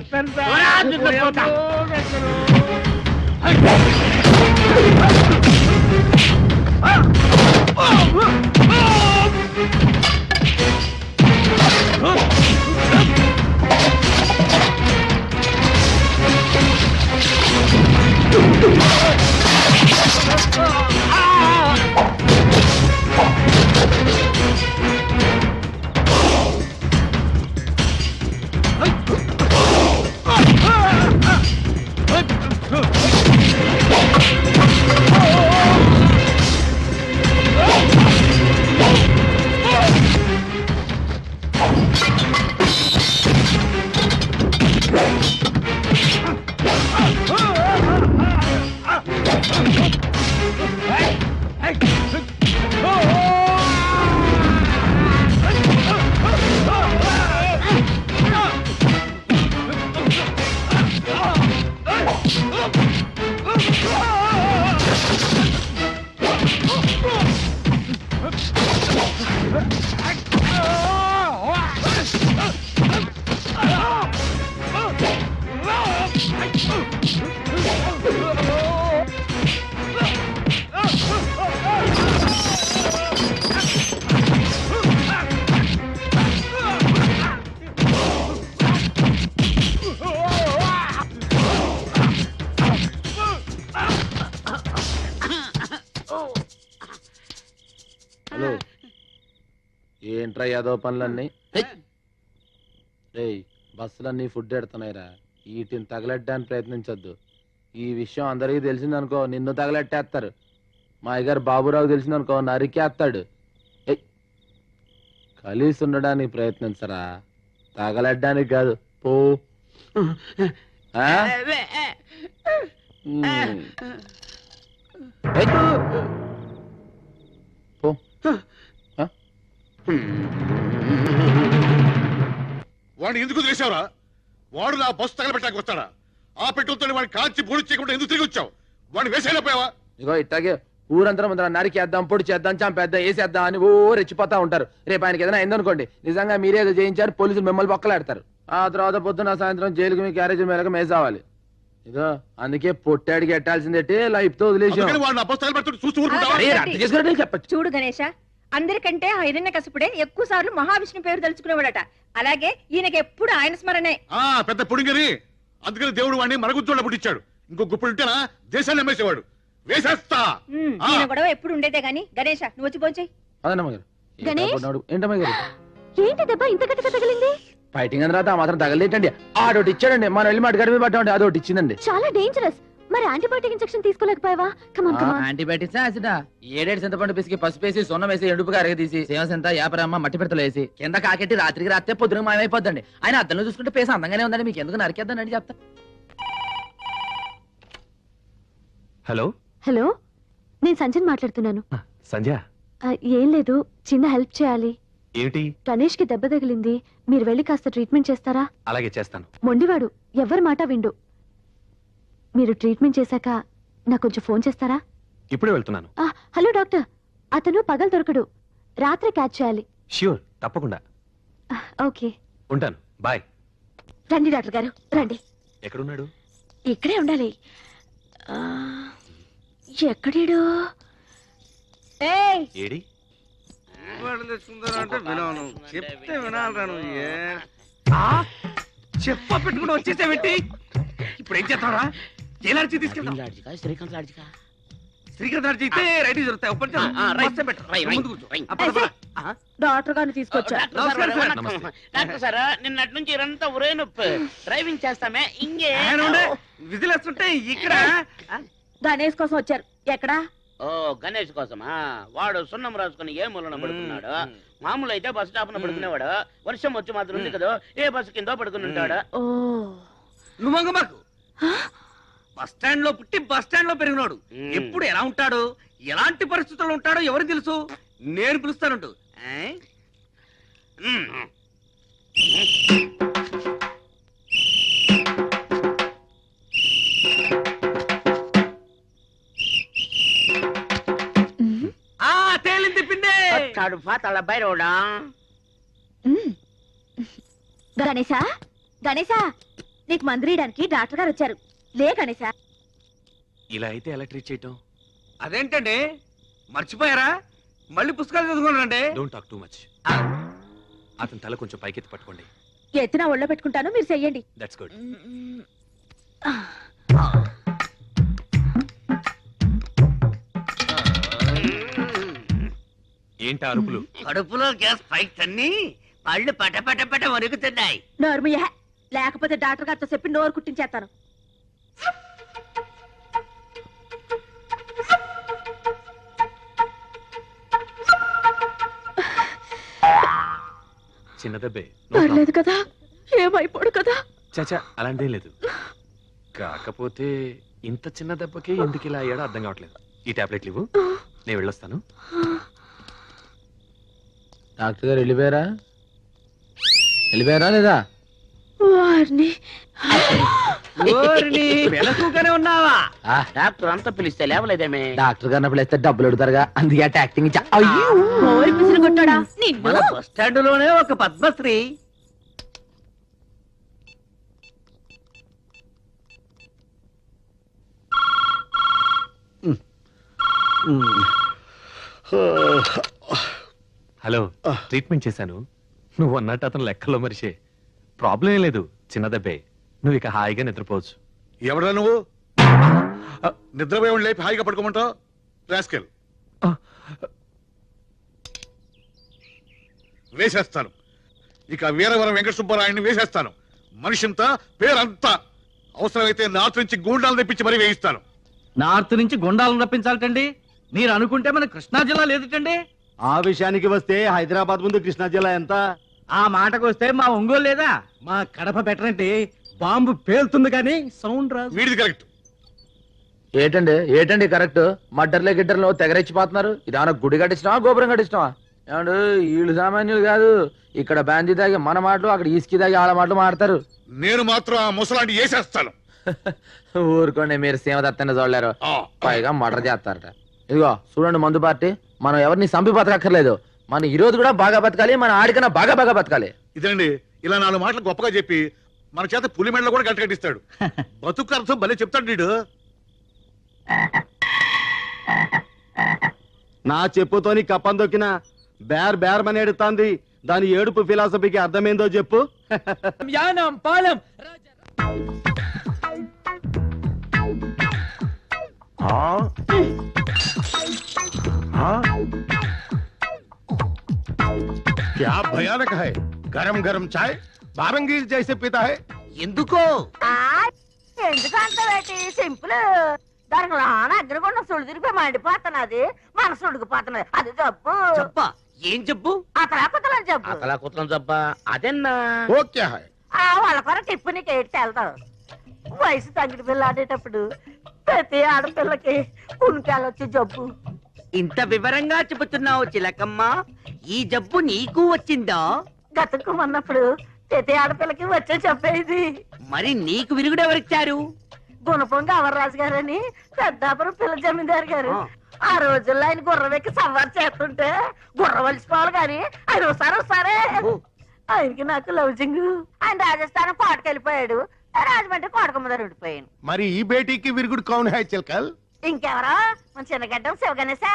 Oh! ఏంట్రా యాదో పనులన్నీ రేయ్ బస్సులన్నీ ఫుడ్ ఎడుతున్నాయిరా వీటిని తగలెట్టడానికి ప్రయత్నించొద్దు. ఈ విషయం అందరికీ తెలిసిందనుకో నిన్ను తగలెట్టేస్తారు. మా అయ్యగారు బాబురావు తెలిసిందనుకో నరికేస్తాడు. కలిసి ఉండడానికి ప్రయత్నించరా, తగలెట్టడానికి కాదు. పో ఆ? ఏయ్. పో ఆ? వాడిని ఎందుకు తెలిసావురా? వాడు నా బస్సు తగలబెట్టడానికి వస్తాడా? ఆ పెట్రోల్తో వాడిని కాల్చి పొడి చేయకుండా ఎందుకు తిరిగి వచ్చావు? వాడిని వేసేయలేకపోయావా? ఇగో ఇట్టాగే ఊరంతా ముందర నరికేద్దాం, పొడి చేద్దాం, చంపేద్దాం, వేసేద్దాం అని ఓ రెచ్చిపోతా ఉంటారు. రేపు ఆయనకి ఏదైనా అయిందనుకోండి, నిజంగా మీరే ఏదో చేయించారు, పోలీసులు మిమ్మల్ని బొక్కలాడతారు. ఆ తర్వాత పొద్దున సాయంత్రం జైలుకి మీ క్యారేజ్ మేరకు మేసావాలి. ఇదో అందుకే పొట్టాడికి ఎట్టాల్సిందే లైఫ్ తో వదిలేసాం. వాడు నా బస్సు తగలబెడుతుంటే చూస్తూ ఊరుకుంటావా? అర్థం చేసుకున్నట్టు చెప్పచ్చు. చూడు గణేష, అందరికంటే ఆ హిరణ్య కసుపుడే ఎక్కువ సార్లు మహావిష్ణు పేరు తలుచుకునేవాడట. అలాగే ఈయనకి ఎప్పుడు ఆయన స్మరణే. ఆ పెద్ద పుడింగని, అందుకని దేవుడు వాడిని మరగుజ్జోళ్ళ పుట్టించాడు. ఇంకో గుప్పుడు ఉంటేనా దేశాన్ని అమ్మేసేవాడు. వేసేస్తా. ఈయన గొడవ ఎప్పుడు ఉండేదే గాని. గణేష నువ్వు వచ్చి పోంచేయి. అదన్నమ్మ గారు. గణేష్? ఏంటమ్మ గారు ఏంటి దెబ్బ ఇంత గట్టిగా తగిలింది? ఫైటింగ్ అని రాత మాత్రం తగలేటండి. ఆడోటి ఇచ్చాడండి, మనం వెళ్ళి మాట గడిమి పట్టామండి, అదొకటి ఇచ్చిందండి. చాలా డేంజరస్. మరి యాంటీబయాటిక్ ఇంజెక్షన్ తీసుకోలేకపోయావా? కమాన్ కమాన్. యాంటీబయాటిక్స్ యాసిడా? ఏడేడు చింతపండు పిసికి పసుపు వేసి సొన్నం వేసి ఎండుపుగా అరగదీసి సేవసంత యాపరమ్మ మట్టి పెడతలు వేసి కింద కాకెట్టి రాత్రికి రాత్రే పొద్దున మాయమైపోద్దండి. ఆయన అద్దంలో చూసుకుంటే పేస అందంగానే ఉందండి. మీకు ఎందుకు నరికేద్దానండి చెప్తా. హలో హలో, నేను సంజయ్ మాట్లాడుతున్నాను. సంధ్య, ఏం లేదు, చిన్న హెల్ప్ చేయాలి. ఏమిటి? గణేష్ కి దెబ్బ తగిలింది. మీరు వెళ్ళి కాస్త ట్రీట్మెంట్ చేస్తారా? అలాగే చేస్తాను. మొండివాడు, ఎవరి మాట విండు. మీరు ట్రీట్మెంట్ చేశాక నాకు కొంచెం ఫోన్ చేస్తారా? ఇప్పుడే వెళ్తున్నాను. హలో డాక్టర్, అతను పగలు దొరకడు, రాత్రి క్యాచ్ చేయాలి. ష్యూర్, తప్పకుండా. ఓకే, ఉంటాను. బాయ్. రండి డాక్టర్ గారు రండి. ఎక్కడున్నాడు? ఇక్కడే ఉండాలి. ఎక్కడీడు? ఏడి? చెప్తే వినాలరా నువ్వు. చెప్ప పెట్టుకుని వచ్చేసేమిటి? ఇప్పుడు ఏం చేస్తావరా? జైలాడ్చి తీసుకెళ్తాం. శ్రీకాంత్ లాడ్జికా? శ్రీకాంత్ లాడ్జి అయితే రైట్ దొరుకుతాయి. ఓపెన్ చేద్దాం. బస్సే పెట్టు. ముందు కూర్చో. డాక్టర్ గారిని తీసుకొచ్చా. డాక్టర్ సార్, నిన్నటి నుంచి ఇరంతా ఒరే నొప్పి. డ్రైవింగ్ చేస్తామే ఇంకే. విజిల్ వేస్తుంటే ఇక్కడ గణేష్ కోసం వచ్చారు. ఎక్కడా? ఓ గణేష్ కోసమా? వాడు సున్నం రాసుకుని ఏ మూలన పడుకున్నాడు. మామూలు అయితే బస్ స్టాప్ న పడుకునేవాడు. వర్షం వచ్చి మాత్రం ఉంది కదా, ఏ బస్సు కింద పడుకుని ఉంటాడు. నువ్వు మాకు బస్ స్టాండ్ లో పుట్టి బస్ స్టాండ్ లో పెరిగినాడు. ఎప్పుడు ఎలా ఉంటాడు, ఎలాంటి పరిస్థితుల్లో ఉంటాడో ఎవరికి తెలుసు? నేను పిలుస్తానంటు. తేలింది పిండే. గణేశా, గణేశా, నీకు మందురీయడానికి డాక్టర్ గారు వచ్చారు. లే గణేశా. ఇలా అయితే ఎలా ట్రీట్ చేయటం? అదేంటండి, మర్చిపోయారా? మళ్ళీ పుస్తకాలు చదువుకోనండి. Don't talk too much. అతని తల కొంచెం పైకెత్తి పట్టుకోండి. ఎత్తున ఒళ్ళో పెట్టుకుంటాను, మీరు చెయ్యండి. That's good. ఏంటి అరుపులు? కడుపులో గ్యాస్ పైకి తన్ని పళ్ళు పట పట పట వణుకుతున్నాయి. నోర్మయ్య, లేకపోతే డాక్టర్ గారితో చెప్పి నోరు కుట్టించేస్తాను. చిన్న దెబ్బే, పర్లేదు కదా, ఏమైపోడు కదా. చచా అలాంటిదేం లేదు. కాకపోతే ఇంత చిన్న దెబ్బకి ఎందుకు ఇలా అయ్యాడో అర్థం కావట్లేదు. ఈ టాబ్లెట్లు ఇవ్వు, నేను వెళ్ళొస్తాను. డాక్టర్ గారు వెళ్ళిపోయారా? వెళ్ళిపోయారా లేదా? వెనకగానే ఉన్నావా? డాక్టర్ అంతా పిలిస్తే లేవలేదేమే? డాక్టర్ గారిని పిలిస్తే డబ్బులు అడుగుతారుగా, అందుకే అట్ట యాక్టింగ్ ఇచ్చా. కొట్టాడా మన బస్ స్టాండ్ లోనే ఒక పద్మశ్రీ. హలో, ట్రీట్మెంట్ చేశాను. నువ్వు అన్నట్టు అతను లెక్కలో మరిషే. ప్రాబ్లం ఏం లేదు, చిన్న దెబ్బే. నువ్వు ఇక హాయిగా నిద్రపోవచ్చు. ఎవడా నువ్వు? నిద్రపోయి లేపి హాయిగా పడుకోమంటావు? రాస్కెల్. వేసేస్తాను. ఇక వీరవరం వెంకట సుబ్బారాయుడిని వేసేస్తాను. మనిషింతా పేరంతా. అవసరమైతే నార్త్ నుంచి గూండాలు తెప్పించి మరీ వేయిస్తాను. నార్త్ నుంచి గుండాలను రప్పించాలటండి. మీరు అనుకుంటే మన కృష్ణా జిల్లా లేదటండి. ఆ విషయానికి వస్తే హైదరాబాద్ ముందు కృష్ణా జిల్లా ఎంత? ఆ మాటకు వస్తే మా ఒంగోలు లేదా, మా కడప బెటర్ అంటే బాంబు పేలుతుంది కానీ సౌండ్ రాదు. వీడిది కరెక్ట్. ఏటండి కరెక్ట్? మడ్డర్లే గిడ్డర్లో తెగరెచ్చిపోతున్నారు. ఇదేమన్నా గుడి కట్టించినావా గోపురం కట్టించినావా? ఏమండు వీళ్ళు సామాన్యులు కాదు. ఇక్కడ బ్యాంజీ దాగి మన మాటలు, అక్కడ ఈస్కి దాగి ఆళ్ళ మాటలు మాడతారు. నేను మాత్రం ఆ ముసలాంటి వేసేస్తాను. ఊరుకోండి, మీరు సీమదత్తని చూడలేరు, పైగా మర్డర్ చేస్తారట. ఇదిగో చూడండి మందు పార్టీ, మనం ఎవరిని సంపి బతకక్కర్లేదు. మనం ఈ రోజు కూడా బాగా బతకాలి, మన ఆడికన్నా బాగా బతకాలి. ఇదండి ఇలా 4 మాటలు గొప్పగా చెప్పి మన చేత పులి మెడలో కూడా గంట కట్టిస్తాడు. బతుకు అర్థం భలే చెప్తాడు వీడు. నా చెప్పుతోని కప్పం దొక్కిన బేర్ మని ఎడుతాంది. దాని ఏడుపు ఫిలాసఫీకి అర్థమేందో చెప్పు. యానం పాలం क्या भयानक है. गरम गरम चाय बारंगीर जैसे पीता है. ఎందుకో ఎందుకు అంత వేటి సింపుల్. దానికి రాన అగ్రగుండ సుడి తిరిగిపోయి మండిపోతున్నది, మనసు ఉడికిపోతున్నది. అది జబ్బు. చెప్పా ఏం చెప్పు? అతలాకుతలని జబ్బు. అతలా కుతలం చెప్పా అదెన్నా? वो क्या है. వాళ్ళ కొర టిప్పు నీకు ఏడ్చి వెళ్తావు. వయసు తగ్గిన పిల్ల ఆడేటప్పుడు ప్రతి ఆడపిల్లకి కునికాలొచ్చి జబ్బు. ఇంత వివరంగా చెబుతున్నావు చిలకమ్మ. ఈ జబ్బు నీకు వచ్చిందా? గతుక్కుమన్నప్పుడు ప్రతి ఆడపిల్లకి వచ్చే చెప్పేది. మరి నీకు విరుగుడెవరిచ్చారు? గుణపొంగ అమర్రాజు గారని పెద్దాపురం పిల్ల జమీందారు గారు. ఆ రోజుల్లో ఆయన గుర్రవెక్కి సవారు చేస్తుంటే గుర్ర వలిసిపోవాలి కానీ ఆయన ఒకసారి ఆయనకి నాకు లవ్జింగ్. ఆయన రాజస్థానం కోటకెళ్ళిపోయాడు, రాజమండ్రి కోటక ముందర ఉండిపోయాను. మరి ఈ బేటీకి విరుగుడు కౌన్ హై చిల్కల్. ఇంకెవరో మన చిన్నగడ్డం శివగణేశా.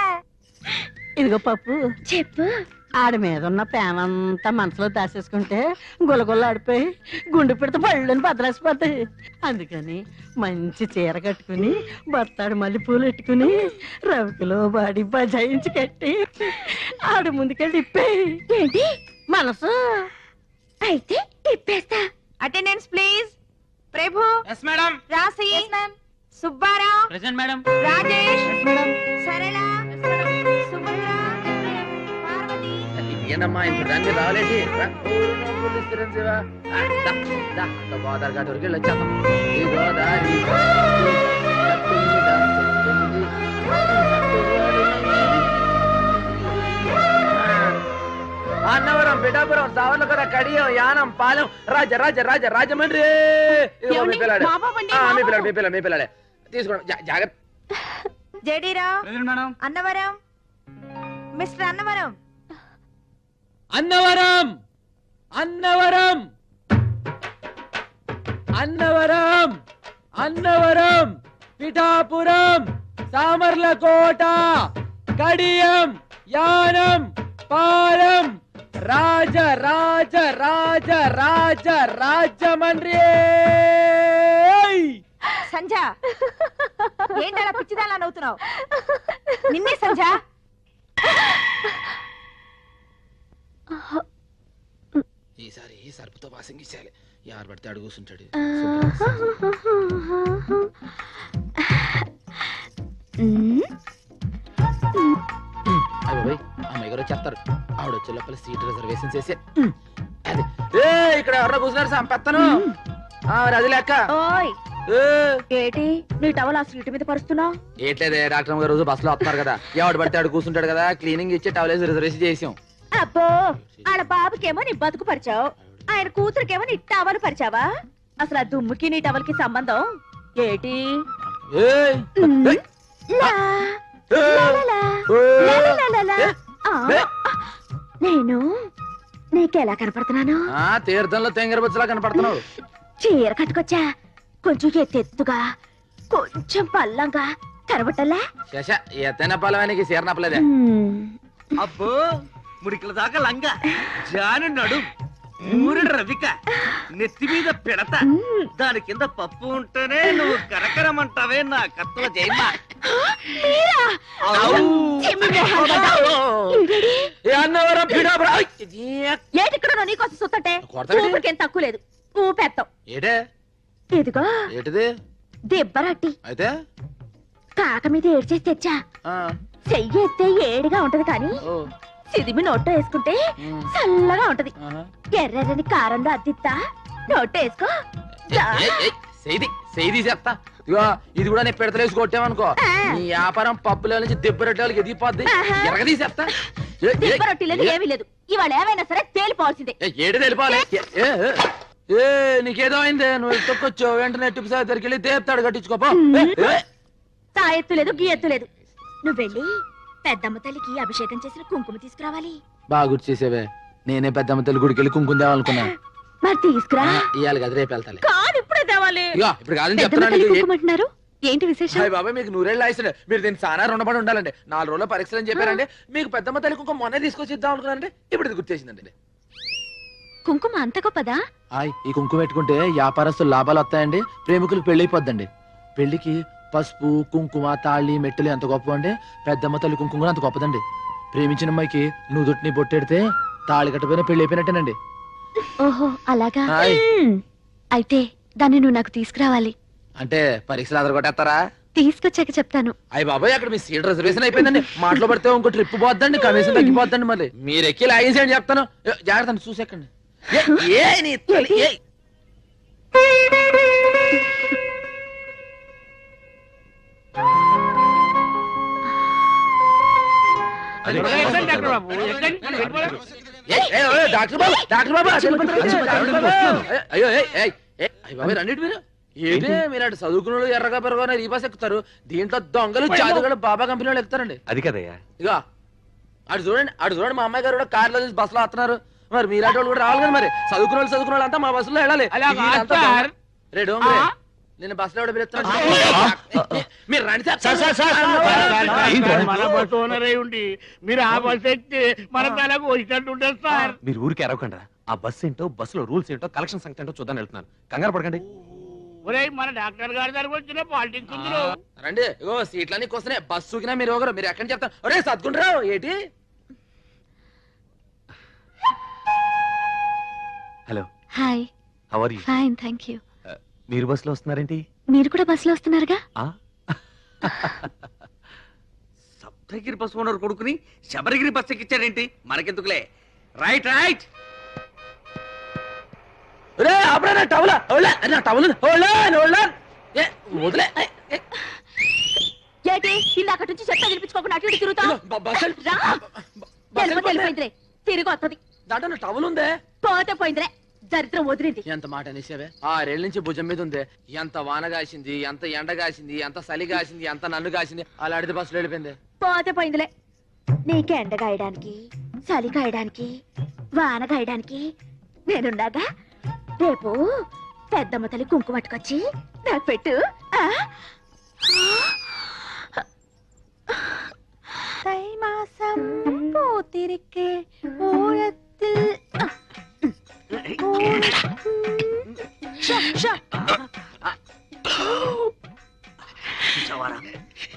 ఇదిగో పప్పు చెప్పు. ఆడి మీద ఉన్న ప్రేమంతా మనసులో దాచేసుకుంటే గులగుల్ల ఆడిపోయి గుండె పెడితే పళ్ళని బదలేసిపోతాయి. అందుకని మంచి చీర కట్టుకుని బత్తాడు మళ్ళీ పూలు పెట్టుకుని రవికిలో బాడి బజాయించి కట్టి ఆడి ముందుకెళ్ళి ఇప్పేయి. ఏంటి మనసు అయితే ఇప్పేస్తా. Attendance please. Prabhu yes madam. రాసి సుబ్బారావు ప్రెసెంట్ మేడం. రాజేష్ సరళ సుభద్ర పార్వతి. ఏంటమ్మా ఇంత దాన్ని రాలేటి? ఆధార్ కార్డు వరకు వచ్చేద్దాం. అన్నవరం, పిఠాపురం, సావర్లకోట, కడియం, యానం, పాలెం, రాజమండ్రి. మీ పిల్లాడే తీసుకోండి జాగ్రత్త. జేడీరావు present madam. Annavaram mister Annavaram. Annavaram Pithapuram, Samarlakota, Kadiyam, Yanam, Palem, Rajahmundry. సంజ ఏంటలా పిచ్చిదాలా నవ్వుతున్నావు? నిన్నే సంజ. ఈసారి సరుపుతో వాసింగ్ ఇచ్చేయాలి. ఎవరు పడితే అడుగు కూర్చుంటాడు. అమ్మాయి గారు వచ్చేస్తారు. ఆవిడ వచ్చే లోపల సీట్ రిజర్వేషన్ చేసి ఇక్కడ ఎవరో కూర్చున్నారు సంపత్తను. అది లెక్క. ఓయ్ ఏటి నీ టవల్ ఆ సీటు మీద పరుస్తున్నావు? ఏట్లేదే, డాక్టర్ గారు రోజు బస్సులో వస్తున్నారు కదా, ఎవడు పడితే అడు కూర్చుంటాడు కదా, క్లీనింగ్ ఇచ్చి టవల్ వేసి రిజర్వేషన్ చేసాం. అబ్బో ఆడ బాబుకేమో నీ బతుకు పరిచావు, ఆయన కూతురికేమో నీ టవల్ పరిచావా? అసలు ఆ దుమ్ముకి నీ టవల్ కి సంబంధం ఏటి? నేను నీకెలా కనపడుతున్నాను? తీర్థంలో తెంగరబుచ్చలా కనపడుతున్నావు. చీర కట్టుకొచ్చా, కొంచెం ఎత్తెత్తుగా, కొంచెం పల్లంగా కనబట్టలే. శశ ఎత్తైన పలవానికి చీర నప్పలేదే. అబ్బో ముడికల దాకా లంగ, జాను నడు, ఊరి రవిక, నెత్తి మీద పిడత, దాని కింద పప్పు ఉంటేనే నువ్వు కరకరమంటావే నా కత్తుల జయమ్మ. ఏ అన్నవరం పిఠాపురం ఏటిక్కడ నీకోసం సుత్తటే కొడతావేంటి? ఊపిరికేం తక్కువ లేదు ఊపెత్తాం ఏటే ఇదిగో ఏటిది దెబ్బరట్టి అయితే కాక మీద ఏడ్చేసి తెచ్చా చెయ్యి ఎత్తే ఏడిగా ఉంటది కానీ సిదిమి నోట్లో వేసుకుంటే చల్లగా ఉంటది ఎర్రని కారంలో అద్దిత్తా నోట్లో వేసుకో సేది చేస్తా ఇగో ఇది కూడా నేను పెడతలేసి కొట్టామనుకో నీ వ్యాపారం పప్పుల నుంచి దెబ్బరొట్టే వాళ్ళకి ఎదిగిపోద్ది ఎరగదీసేస్తా దెబ్బ రొట్టి లేదు ఏమీ లేదు ఇవాళ ఏమైనా సరే తేలిపోవాల్సిందే ఏడు తెలిపాలి ఏ నీకేదో అయిందే నువ్వు తొక్కొచ్చావు వెంటనే టిప్స్ దగ్గరికి వెళ్ళి దేపుతాడు కట్టించుకోపో తాయెత్తు లేదు గీయెత్తు లేదు నువ్వు వెళ్ళి పెద్దమ్మ తల్లికి అభిషేకం చేసిన కుంకుమ తీసుకురావాలి బాగా గుర్తు చేసేవే నేనే పెద్దమ్మ తల్లి గుడికి వెళ్ళి కుంకుమ తేవాలనుకున్నా మరి తీసుకురా ఇవాళ కదా రేపు వెళ్తాలి కాదు ఇప్పుడే తేవాలి ఇగో ఇప్పుడు కాదని పెద్దమ్మ చెప్తున్నాను తల్లి నీకు. కుంకుమ అంటున్నారు ఏంటి విశేషం హాయ్ బాబాయ్ మీకు నూరేళ్ళు ఆయుసండి మీరు దీన్ని చాలా రుణపడి ఉండాలండి 4 రోజుల పరీక్షలు అని చెప్పారండి మీకు పెద్దమ్మ తల్లి కుంకుమ మొన్నే తీసుకొచ్చి ఇద్దాం అనుకున్నానండి ఇప్పుడు ఇది గుర్తేసిందండి కుంకుమ అంత గొప్పదా హాయ్ ఈ కుంకుమ పెట్టుకుంటే వ్యాపారస్తులు లాభాలు వస్తాయండి ప్రేమికులకు పెళ్లి అయిపోద్దండి పెళ్లికి పసుపు కుంకుమ తాళి మెట్టెలు ఎంత గొప్ప అండి పెద్దమ్మ తల్లి కుంకుమ కూడా అంత గొప్పదండి ప్రేమించిన అమ్మాయికి నుదుటిని బొట్టెడితే తాళి కట్టపోయినా పెళ్లి అయిపోయినట్టేనండి ఓహో అలాగా హాయ్. అయితే దాన్ని నువ్వు నాకు తీసుకురావాలి అంటే పరీక్షలు అదరగొట్టేస్తారా తీసుకొచ్చాక చెప్తాను అయ్యి బాబాయ్ అక్కడ మీ సీట్ రిజర్వేషన్ అయిపోయిందండి మాటలో పడితే ఇంకో ట్రిప్ పోద్దండి కమిషన్ తగ్గిపోద్దండి మళ్ళీ మీరు ఎక్కి లాగేసేయండి చెప్తాను జాగ్రత్త చూసేకండి డాక్టర్ బాబు డాక్టర్ బాబు అయ్యో బాబాయ్ రండి మీరు ఏంటి మీరు అటు చదువుకున్న ఎర్రగా పెరగా ఈ బస్ ఎక్కుతారు దీంట్లో దొంగలు చాదుగలు బాబా కంపెనీలు ఎక్కుతారండి అది కదయ్యా ఇక అటు చూడండి మా అమ్మాయి గారు కూడా కార్లో చూసి బస్సులో వస్తున్నారు మరి మీలాంటి వాళ్ళు కూడా రావాలి కదా మరి చదువుకున్న వాళ్ళు అంతా మా బస్సులో వెళ్ళాలి రేడు నేను బస్సులో ఎవడో పిలుస్తున్నాను మీరు రండి మన బస్సు ఓనర్ అయి ఉండి మీరు ఆ బస్సు ఎక్కితే మన తలకు వచ్చినట్టు ఉంటుంది సార్. మీరు ఊరికి అరవకండి ఆ బస్ ఏంటో బస్సులో రూల్స్ ఏంటో కలెక్షన్ సంగతి ఏంటో చూద్దాం వెళ్తున్నాను కంగారు పడకండి ఒరేయ్ మన డాక్టర్ గారి దగ్గరకు వచ్చిన పాలిటిక్స్ ఉందిరో. రండి ఇగో సీట్లన్నీ వస్తున్నాయి బస్సు సూకినా మీరు ఒకరు మీరు ఎక్కడి చెప్తారు ఒరే సర్దుకుంటారావు ఏంటి hello hi how are you fine thank you మీరు బస్సులో వస్తున్నారేంటి మీరు కూడా బస్సులో వస్తున్నారుగా సప్తగిరి బస్ ఓనర్ కొడుకుని శబరిగిరి బస్ ఎక్కించాడేంటి మనకెందుకులే రైట్ రైట్ ఏంటి ఇందాక నుంచి చెత్త వినిపించుకోకుండా అటు ఇటు తిరుగుతావు వెళ్ళిపోయిందిరే తిరిగి వస్తుంది దాంట్లో టవల్ ఉందే పోతే పోయిందిరే దరిద్రం వదిలింది ఎంత మాట అనేసావే 6 ఏళ్ళ నుంచి భుజం మీద ఉంది ఎంత వాన కాసింది ఎంత ఎండ కాసింది ఎంత చలి కాసింది ఎంత నన్ను కాసింది అలాంటిది బస్సులో వెళ్ళిపోయింది పోతే పోయిందిలే నీకు ఎండ కాయడానికి చలి కాయడానికి వాన కాయడానికి నేనున్నాగా రేపు పెద్దమ్మ తల్లి కుంకుమ పట్టుకొచ్చి నాకు పెట్టు தை மாசம் பூத்திருக்கே ஓரத்தில் చూసావారా?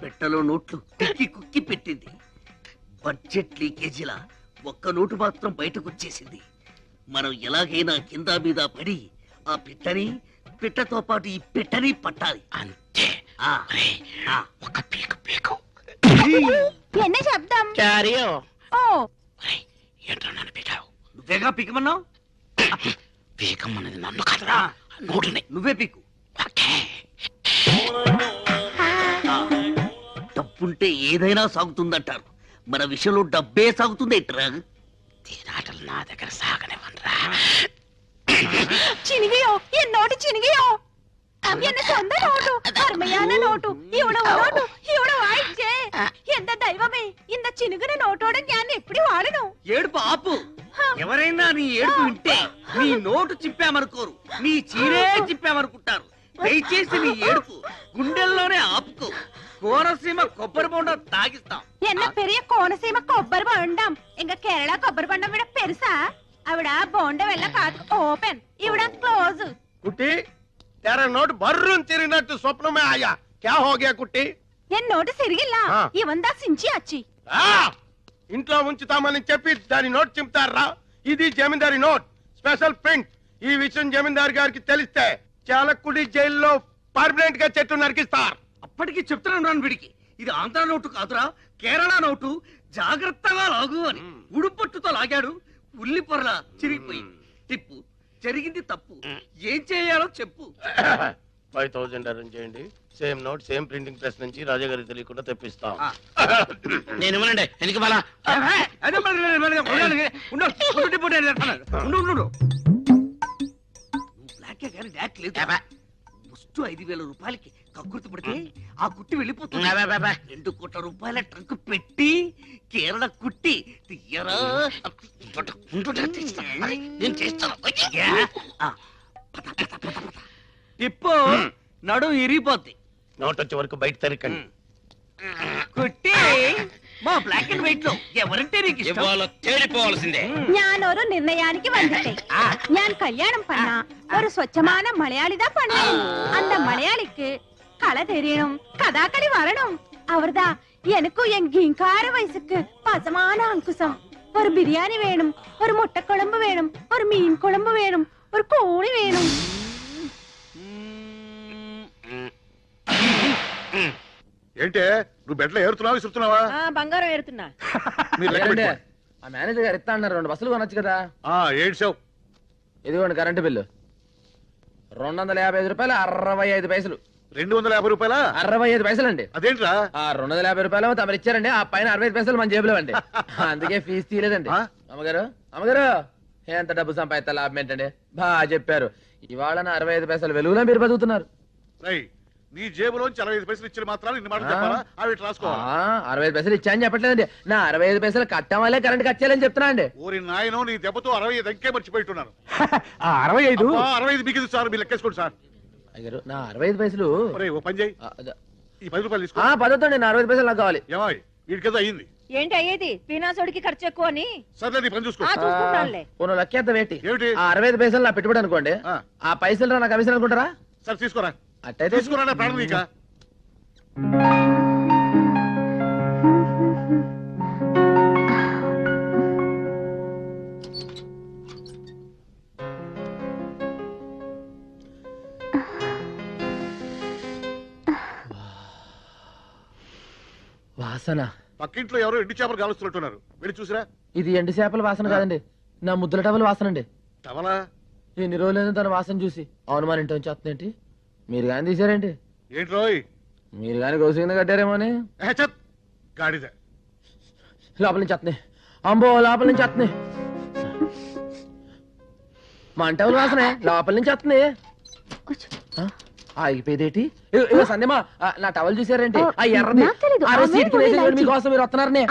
పెట్టెలో నోట్లు కుక్కి కుక్కి పెట్టింది బడ్జెట్ లీకేజీలా ఒక్క నోటు మాత్రం బయటకు వచ్చేసింది మనం ఎలాగైనా కింద మీద పడి ఆ పిట్టతో పాటు ఈ పెట్టని పట్టాలి అంతే ఒక పీకు పీకు என்ன శబ్దం ఓ ఏంట్రా నన్ను పీకావు నువ్వేగా పీకమన్నావు పీకమన్నది నన్ను కదరా నోటుని నువ్వే పీకు డబ్బుంటే ఏదైనా సాగుతుందంటారు మన విషయంలో డబ్బే సాగుతుంది ఏంట్రా తీరాటలు నా దగ్గర సాగనివ్వనరా ചിനികയോ എന്നോട് ചിനികയോ എന്നെ സ്വന്തം നോട്ടു അർമ്മയാന നോട്ടു ഇവിടെ നോട്ടു ഇവിടെ വായിച്ചേ എന്താ ദൈവമേ ఇంత చినుగున నోటోడ ഞാൻ ఎప్పుడు వాడను ఏడుపు ఆపు ఎవరైనా నీ ఏడుపు వింటే నీ నోటు చిప్పామనుకోరు నీ చీరే చిప్పామనుకుంటారు దయచేసి నీ ఏడుపు గుండెల్లోనే ఆపుకో కోనసీమ కొబ్బరి బొండం తాగిస్తాం என்ன பெரிய கோணசீம కొబ్బరి బొండం ఇంకా కేరళ కొబ్బరి బొండం విడ పెరుసా అవిడ బొండం వెళ్ళ కాదు ఓపెన్ ఇవిడ క్లోజ్ కుట్టి तेरा नोट बर्रुन तिरिनट्टु स्वप्न में आया क्या हो गया कुट्टी ఎన్ నోటు సిరిగిల్ల ఇవందా సించి అచ్చి ఇంట్లో ఉంచుతామని చెప్పి దాని నోట్ చింపుతారా? ఇది జమీందారి నోట్, స్పెషల్ ప్రింట్. ఈ విషయం జమీందారు గారికి తెలిస్తే చాలకుడి జైల్లో పర్మనెంట్ గా చెట్టు నరికిస్తారు. అప్పటికి చెప్తున్నాను రాను వీడికి, ఇది ఆంధ్ర నోటు కాదురా, కేరళ నోటు, జాగ్రత్తగా లాగు అని. ఉడుపట్టుతో లాగాడు, ఉల్లి పొరల చిరిగిపోయింది. టిప్పు, జరిగింది తప్పు, ఏం చేయాలో చెప్పు. 5000 అరేంజ్ చేయండి. Same note same printing press నుంచి రాజా గారికి తెలియకుండా తెప్పిస్తాం. నేను ఇవ్వనండి, ఎందుకు మళ్ళా? అదే బ్లాక్ కానీ డాక్ లేదు. ముస్టు 5000 రూపాయలకి కక్కుర్తి పడితే ఆ కుట్టి వెళ్ళిపోతుంది. 2 కోట్ల రూపాయల ట్రంక్ పెట్టి కేరళ కుట్టి తీయరా. నేను చేస్తాను. టిప్పు, నడు ఇరిగిపోద్ది. నోట్ వచ్చే వరకు బయట తరికండి. కుట్టి, మా బ్లాక్ అండ్ వైట్ లో ఎవరంటే నీకు ఇష్టం? తేలిపోవాల్సిందే. ഞാനൊരു നിർണയാനിക്ക് വന്നിട്ടേ ഞാൻ കല്യാണം பண்ண ഒരു സ്വച്ഛமான മലയാളിതാ பண்ணணும். அந்த மலையாளிக்கு கலை தெரியணும், கதாகளி வரணும். அவர்தா எனக்கும் என் கிங்கார வயசுக்கு பசமான அங்குசம். ஒரு பிரியாணி வேணும், ஒரு முட்டை குழம்பு வேணும், ஒரு மீன் குழம்பு வேணும், ஒரு கோழி வேணும். ఏంటే నువ్వు బెడ్లో ఏరుతున్నావా విసురుతున్నావా? బంగారం ఏరుతున్నా. మీరు లెక్క ఏంటండి? పెట్టుకోండి. ఆ మేనేజర్ గారు ఇస్తా అన్నారు, 2 బస్సులు కొనొచ్చు కదా. ఏడ్చావు. ఇదిగోండి కరెంటు బిల్లు 255 రూపాయలు 65 పైసలు. 250 రూపాయలా? 65 పైసలు అండి. అదేంట్రా? 250 రూపాయలు తమరు ఇచ్చారండి, ఆ పైన 65 పైసలు మన జేబులో అండి. అందుకే ఫీజు తీయలేదండి. అమ్మగారు అమ్మగారు, ఎంత డబ్బు సంపాదిస్తా లాభం ఏంటండి? బాగా చెప్పారు. ఇవాళ నా 65 పైసలు వెలుగులో మీరు బతుకుతున్నారు. నీ జేబులోంచి 65 పైసలు ఇచ్చిన మాత్రాలు ఇన్ని మాటలు చెప్పాలా? అవి రాసుకోవాలి. 65 పైసలు ఇచ్చాయని చెప్పట్లేదండి, నా 65 పైసలు కట్టం వల్లే కరెంట్ కచ్చేయాలని చెప్తున్నా అండి. ఓరి నాయనో, నీ దెబ్బతో 65 అంకే మర్చిపోయిట్టున్నాను. 65 65 మీకు సార్, మీరు లెక్కేసుకోండి సార్. అయ్యారు నా 65 పైసలు. ఓ పని చేయి, ఈ 10 రూపాయలు తీసుకో. పదవుతండి, నా 65 పైసలు నాకు కావాలి. ఏమాయ్ వీడికేదో అయ్యింది. ఏంటి అయ్యేది? పీనాసోడికి ఖర్చు ఎక్కువ అని. సర్లే నీ పని చూసుకో. పోను లెక్కేద్దాం ఏంటి? ఏమిటి? 65 పైసలు నా పెట్టుబడి అనుకోండి, ఆ పైసలు నా కమిషన్ అనుకుంటారా? సరే తీసుకోరా. అట్టయితే తీసుకురా ప్రాణం నీక. వాసన. పక్కింట్లో ఎవరో ఎండు చేపలు కాలుస్తున్నట్టున్నారు, వెళ్ళి చూసిరా. ఇది ఎండు చేపల వాసన కాదండి, నా ముద్దుల టవల్ వాసన అండి. టవలా? ఎన్ని రోజులైనా తన వాసన చూసి అవును మన ఇంటి నుంచి వస్తుందేంటి? మీరు కానీ తీసారేంటి? ఏంటి రోయ్? మీరు కానీ గౌసింగ్ కట్టారేమో అని. గాడిద లోపల నుంచి వస్తున్నాయి, అంబో లోపల నుంచి వస్తున్నాయి. మా అంటవుల వాసనే లోపల నుంచి వస్తున్నాయి. ఆగిపోయేదేటి? సందేమా నా టవల్ చూసారేంటి? ఆ ఎర్రది మీకోసం మీరు వస్తున్నారని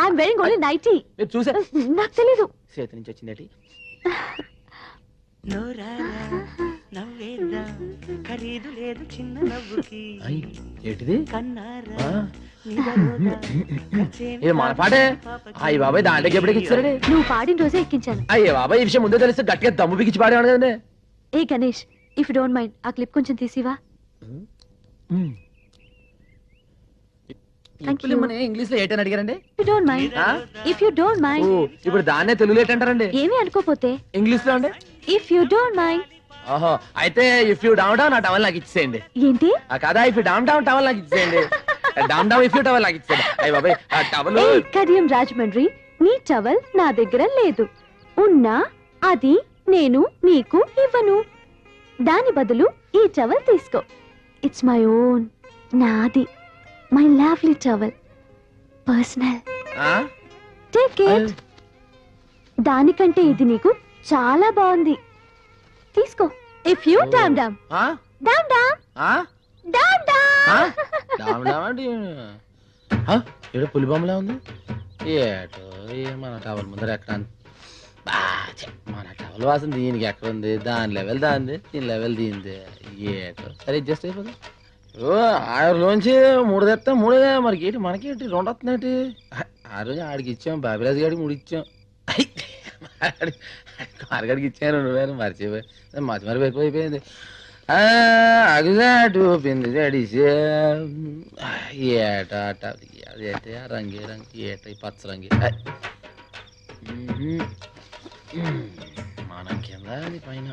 మీరు చూసారు. నాకు తెలీదు. చేతి నుంచి వచ్చిందేటి? ఏంటిది? ఇది మన పాటే. అయ్యి బాబాయ్ దాంట్లోకి ఎప్పటికి ఇచ్చారండి? నువ్వు పాడిన రోజే ఎక్కించాను. అయ్యే బాబాయ్, ఈ విషయం ముందే తెలిస్తే గట్టిగా దమ్ము బిగించి పాడేవాడు కదండి. ఏ Ganesh, if you don't mind ఆ క్లిప్ కొంచెం తీసివా? ఇంగ్లీష్ లో ఏంటని అడిగారండి? If you don't mind. ఇప్పుడు దాన్నే తెలుగులో ఏంటంటారండి? ఏమీ అనుకోపోతే ఇంగ్లీష్ లో అండి. If you don't mind. ఓహో, అయితే ఇఫ్ యూ డౌన్ డౌన్ నా టవల్ నాకు ఇచ్చేయండి. ఏంటి? కదా if you down down towel నాకు ఇచ్చేయండి. Down down if you towel నాకు ఇచ్చేయండి. అయ్య బాబాయ్, ఆ టవల్. కడియం రాజమండ్రి, నీ టవల్ నా దగ్గర లేదు. ఉన్నా అది నేను నీకు ఇవ్వను. దాని బదులు ఈ టవల్ తీసుకో. ఇట్స్ మై ఓన్, నాది, my lovely towel, personal. Take it. దానికంటే ఇది నీకు చాలా బాగుంది, తీసుకో. If you damn damn damn damn damn damn damn అంటే ఏదో పులి బొమ్మలా ఉంది. ఏటో మన టవల్ ముందర ఎక్కడ? మన టవల్ వాసన దీనికి ఎక్కడ ఉంది? దాని లెవెల్ దాంది, దీని లెవెల్ దీంది. ఏటో సరే అడ్జస్ట్ అయిపోతుంది. ఓ 6లోంచి 3 తెస్తా, 3 మనకి మనకేంటి 2 వస్తున్నాయి. ఆ రోజు ఆడికి ఇచ్చాం, బాబిరాజు గారికి 3 ఇచ్చాం. మార్గడికి ఇచ్చాను 2,000 మర్చిపోయి మర్చిపోయింది. అగజాటు పిండి తడిసే ఏట అదేంటి రంగి ఏట పచ్చ రంగి మన కింద అది పైన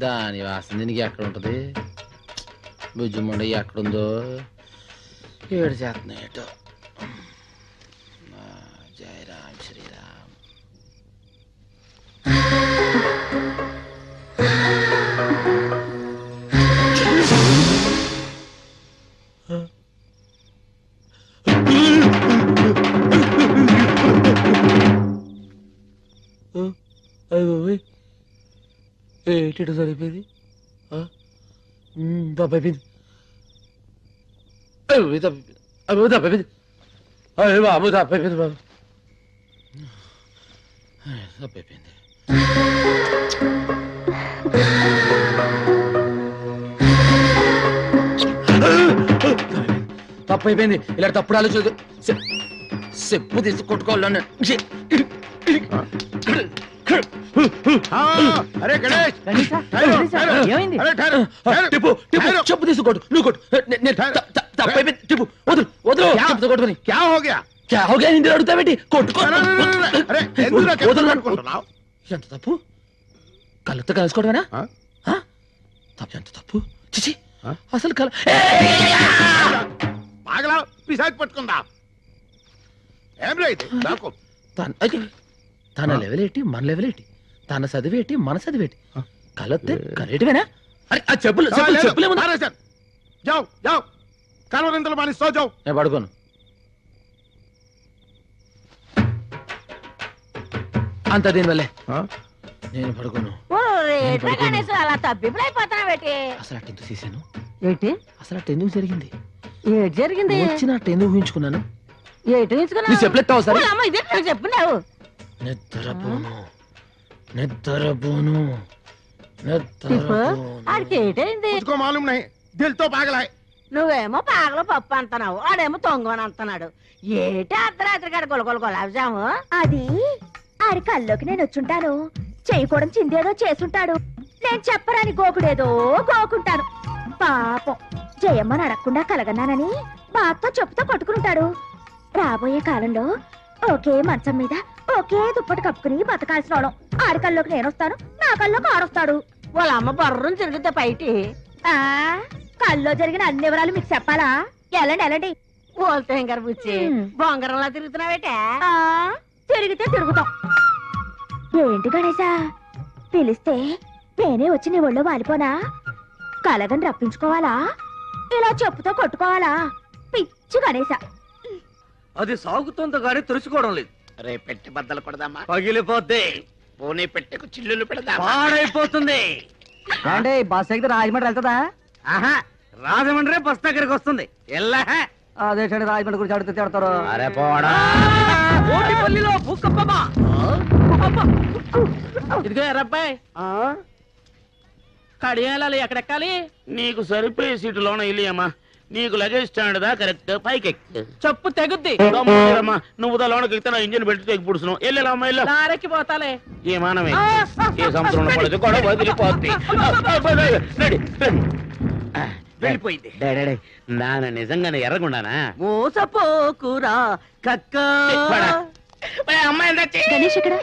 దాని వాసన దీనికి ఎక్కడ ఉంటది బుజ్జుమండ ఎక్కడుందో ఏడు చేస్తున్నాయి ఏటో జై రామ్ శ్రీరామ్ ఏంటి సరిపోయింది తప్పైపోయింది తప్పైపోయింది బాబు తప్పైపోయింది బాబు తప్పైపోయింది తప్పైపోయింది ఇలా తప్పుడు ఆలోచన చెప్పు తీసి కొట్టుకోవాలని అరే గణేష్ ఏమైంది? టిప్పు చెప్పు తీసి కొట్టు నువ్వు కొట్టు తప్పైపోయింది టిప్పు వదులు వదులు చెప్పుతో కొట్టుకొని క్యా హో గయా క్యా హో గయా హిందీలో అడుగుతావేంటి కొట్టుకో అరే ఎందుకు అనుకుంటున్నావు? ఎంత తప్పు కళ్ళతో కలుసుకోవడమేనా తప్పు ఎంత తప్పు చిచి అసలు కల పాగలా పిశాచి పట్టుకుందా ఏం రైతే నాకు తన లెవెల్ ఏంటి మన లెవెల్ ఏంటి తన చదివేటి మన చదివేటి కలొత్తే కరేటివేనా అరే ఆ చెప్పులు చెప్పులేము జావ్ జావ్ కలవరింతలు మాని సో జావ్ నేను పడుకోను అంత దీనివల్లే నేను పడుకోను గణేష్ అలా తబ్బిబ్బులైపోతున్నావేటి అసలు అట్టెందుకు చేశాను ఏంటి అసలు అట్టెందుకు జరిగింది ఏటి జరిగింది వచ్చిన అట్టెందుకు ఊహించుకున్నాను ఏటి నీ తీసుకున్నావు చెప్పులెత్తావు సరే అమ్మ ఇదే నాకు చెప్పినావు నిద్రపోను నిద్రపోను ఆడికి ఏటైంది मुझको मालूम नहीं दिल तो पागल है నువ్వేమో పాగలు పప్పు అంటున్నావు ఆడేమో తొంగని అంటున్నాడు ఏటి అర్ధరాత్రి కాడ గొలగొల గులాబ్జాము అది ఆడి కల్లోకి నేను వచ్చుంటాను చేయకూడదు చిందేదో చేసుంటాడు నేను చెప్పరాని గోకుడేదో గోకుంటాను పాపం జయమ్మని అడగకుండా కలగన్నానని బాతో చెప్పుతో కొట్టుకుంటాడు రాబోయే కాలంలో ఒకే మంచం మీద ఒకే దుప్పటి కప్పుకుని బతకాల్సిన వాళ్ళం ఆడి కల్లోకి నేను వస్తాను నా కల్లోకి ఆడొస్తాడు వాళ్ళ అమ్మ బర్రం తిరుగుతా బయటి ఆ కల్లో జరిగిన అన్ని వివరాలు మీకు చెప్పాలా ఎలాండి ఎలాండి ఓల్తే గారు బుచ్చి బొంగరంలా తిరుగుతున్నావేటే ఆ తిరిగితే తిరుగుతాం ఏంటి గణేశా పిలిస్తే నేనే వచ్చి నీ ఒళ్ళో వాలిపోనా కలగని రప్పించుకోవాలా ఇలా చెప్పుతో కొట్టుకోవాలా పిచ్చి గణేశ అది సాగుతోంది కానీ తెలుసుకోవడం లేదు రే పెట్టి బద్దలు కొడదామా పగిలిపోద్ది పోనీ పెట్టెకు చిల్లులు పెడదామా పాడైపోతుంది అంటే బస్ ఎక్కితే రాజమండ్రి వెళ్తుందా ఆహా రాజమండ్రి బస్ దగ్గరికి వస్తుంది ఎల్లా అదే రాజమండ్రి గురించి అడిగితే తిడతారు అరే పోడా ఓటిపల్లిలో భూకంపమా ఇదిగో ఎర్రబ్బాయి కడియాలాలు ఎక్కడెక్కాలి నీకు సరిపోయే సీటు లోన ఇల్లియమ్మా నీకు లగేజ్ స్టాండ్ దా కరెక్ట్ పైకి ఎక్కు చెప్పు తెగుద్ది దమ్ములేరమ్మా, నువ్వు దా లోనకి ఎక్కితే నా ఇంజిన్ పెట్టి తెగి పుడుస్తున్నావు వెళ్ళమ్మా వెళ్ళు నారెక్కి పోతాలే ఏ మానమే ఏ సముద్రంలో పడదు గొడవ వదిలిపోద్ది రెడీ వెళ్ళిపోయింది నాన్న నిజంగానే ఎర్రగుండానా మోసపోకురా కక్క అమ్మాయి గణేష్ ఎక్కడ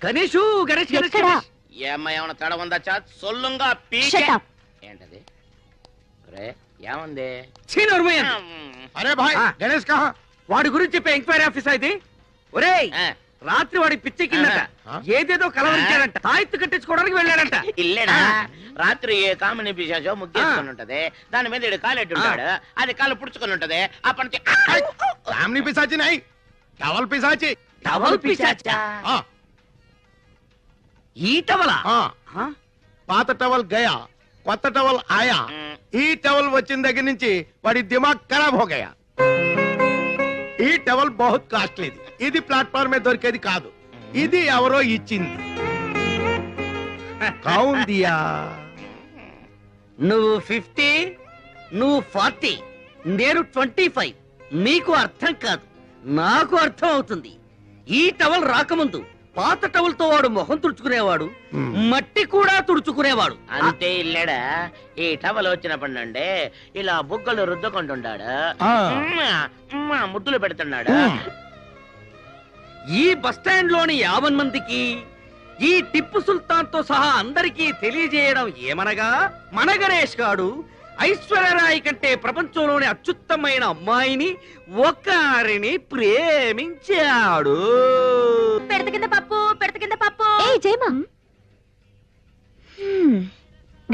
గణేషు గణేష్ గణేష్ ఎక్కడా? ఏ అమ్మాయి ఏమన్నా తడ ఉందా చా సొల్లుంగా Shut up. ఏంటది రే ఏముంది अरे भाई गणेश कहाँ వాడి గురించి చెప్పే ఎంక్వైరీ ఆఫీస్ ఇది ఒరేయ్ రాత్రి వాడి పిచ్చెక్కిందట ఏదేదో కలవరించాడంట తాయెత్తు కట్టించుకోవడానికి వెళ్ళాడంట ఇల్లేనా రాత్రి ఏ కామిని పిశాచో ముగ్గేసుకొని ఉంటది దాని మీద ఈడు కాలెట్టి ఉంటాడు అది కాలు పుడుచుకొని ఉంటది అప్పటి నుంచి सामने पिसाची नहीं टवल पिसाची టవల్ పిశాచా हाँ ఈ టవలా हाँ పాత టవల్ గయా కొత్త టవల్ ఆయా ఈ టవల్ వచ్చిన దగ్గర నుంచి వాడి దిమాగ్ ఖరాబ్ హో గయా ఈ టవల్ బహుత్ కాస్ట్లీది ఇది ప్లాట్ఫామ్ మీద దొరికేది కాదు ఇది ఎవరో ఇచ్చింది కౌన్ దియా నువ్వు 50 నువ్వు 40 నేను 25 నీకు అర్థం కాదు నాకు అర్థం అవుతుంది ఈ టవల్ రాకముందు పాత టవల్తో వాడు మొహం తుడుచుకునేవాడు, మట్టి కూడా తుడుచుకునేవాడు. అంతే ఇల్లడా ఈ టవల్ వచ్చినప్పటి నుండి ఇలా బుగ్గలు రుద్దుకుంటున్నాడు, ముద్దులు పెడుతున్నాడు. ఈ బస్టాండ్ లోని 50 మందికి ఈ టిప్పు సుల్తాన్ తో సహా అందరికీ తెలియజేయడం ఏమనగా, మన గణేష్ గాడు ఐశ్వర్యరాయ్ కంటే ప్రపంచంలోని అత్యుత్తమైన అమ్మాయిని ఒకరిని ప్రేమించాడు. పెడత కింద పప్పు ఏ జయమా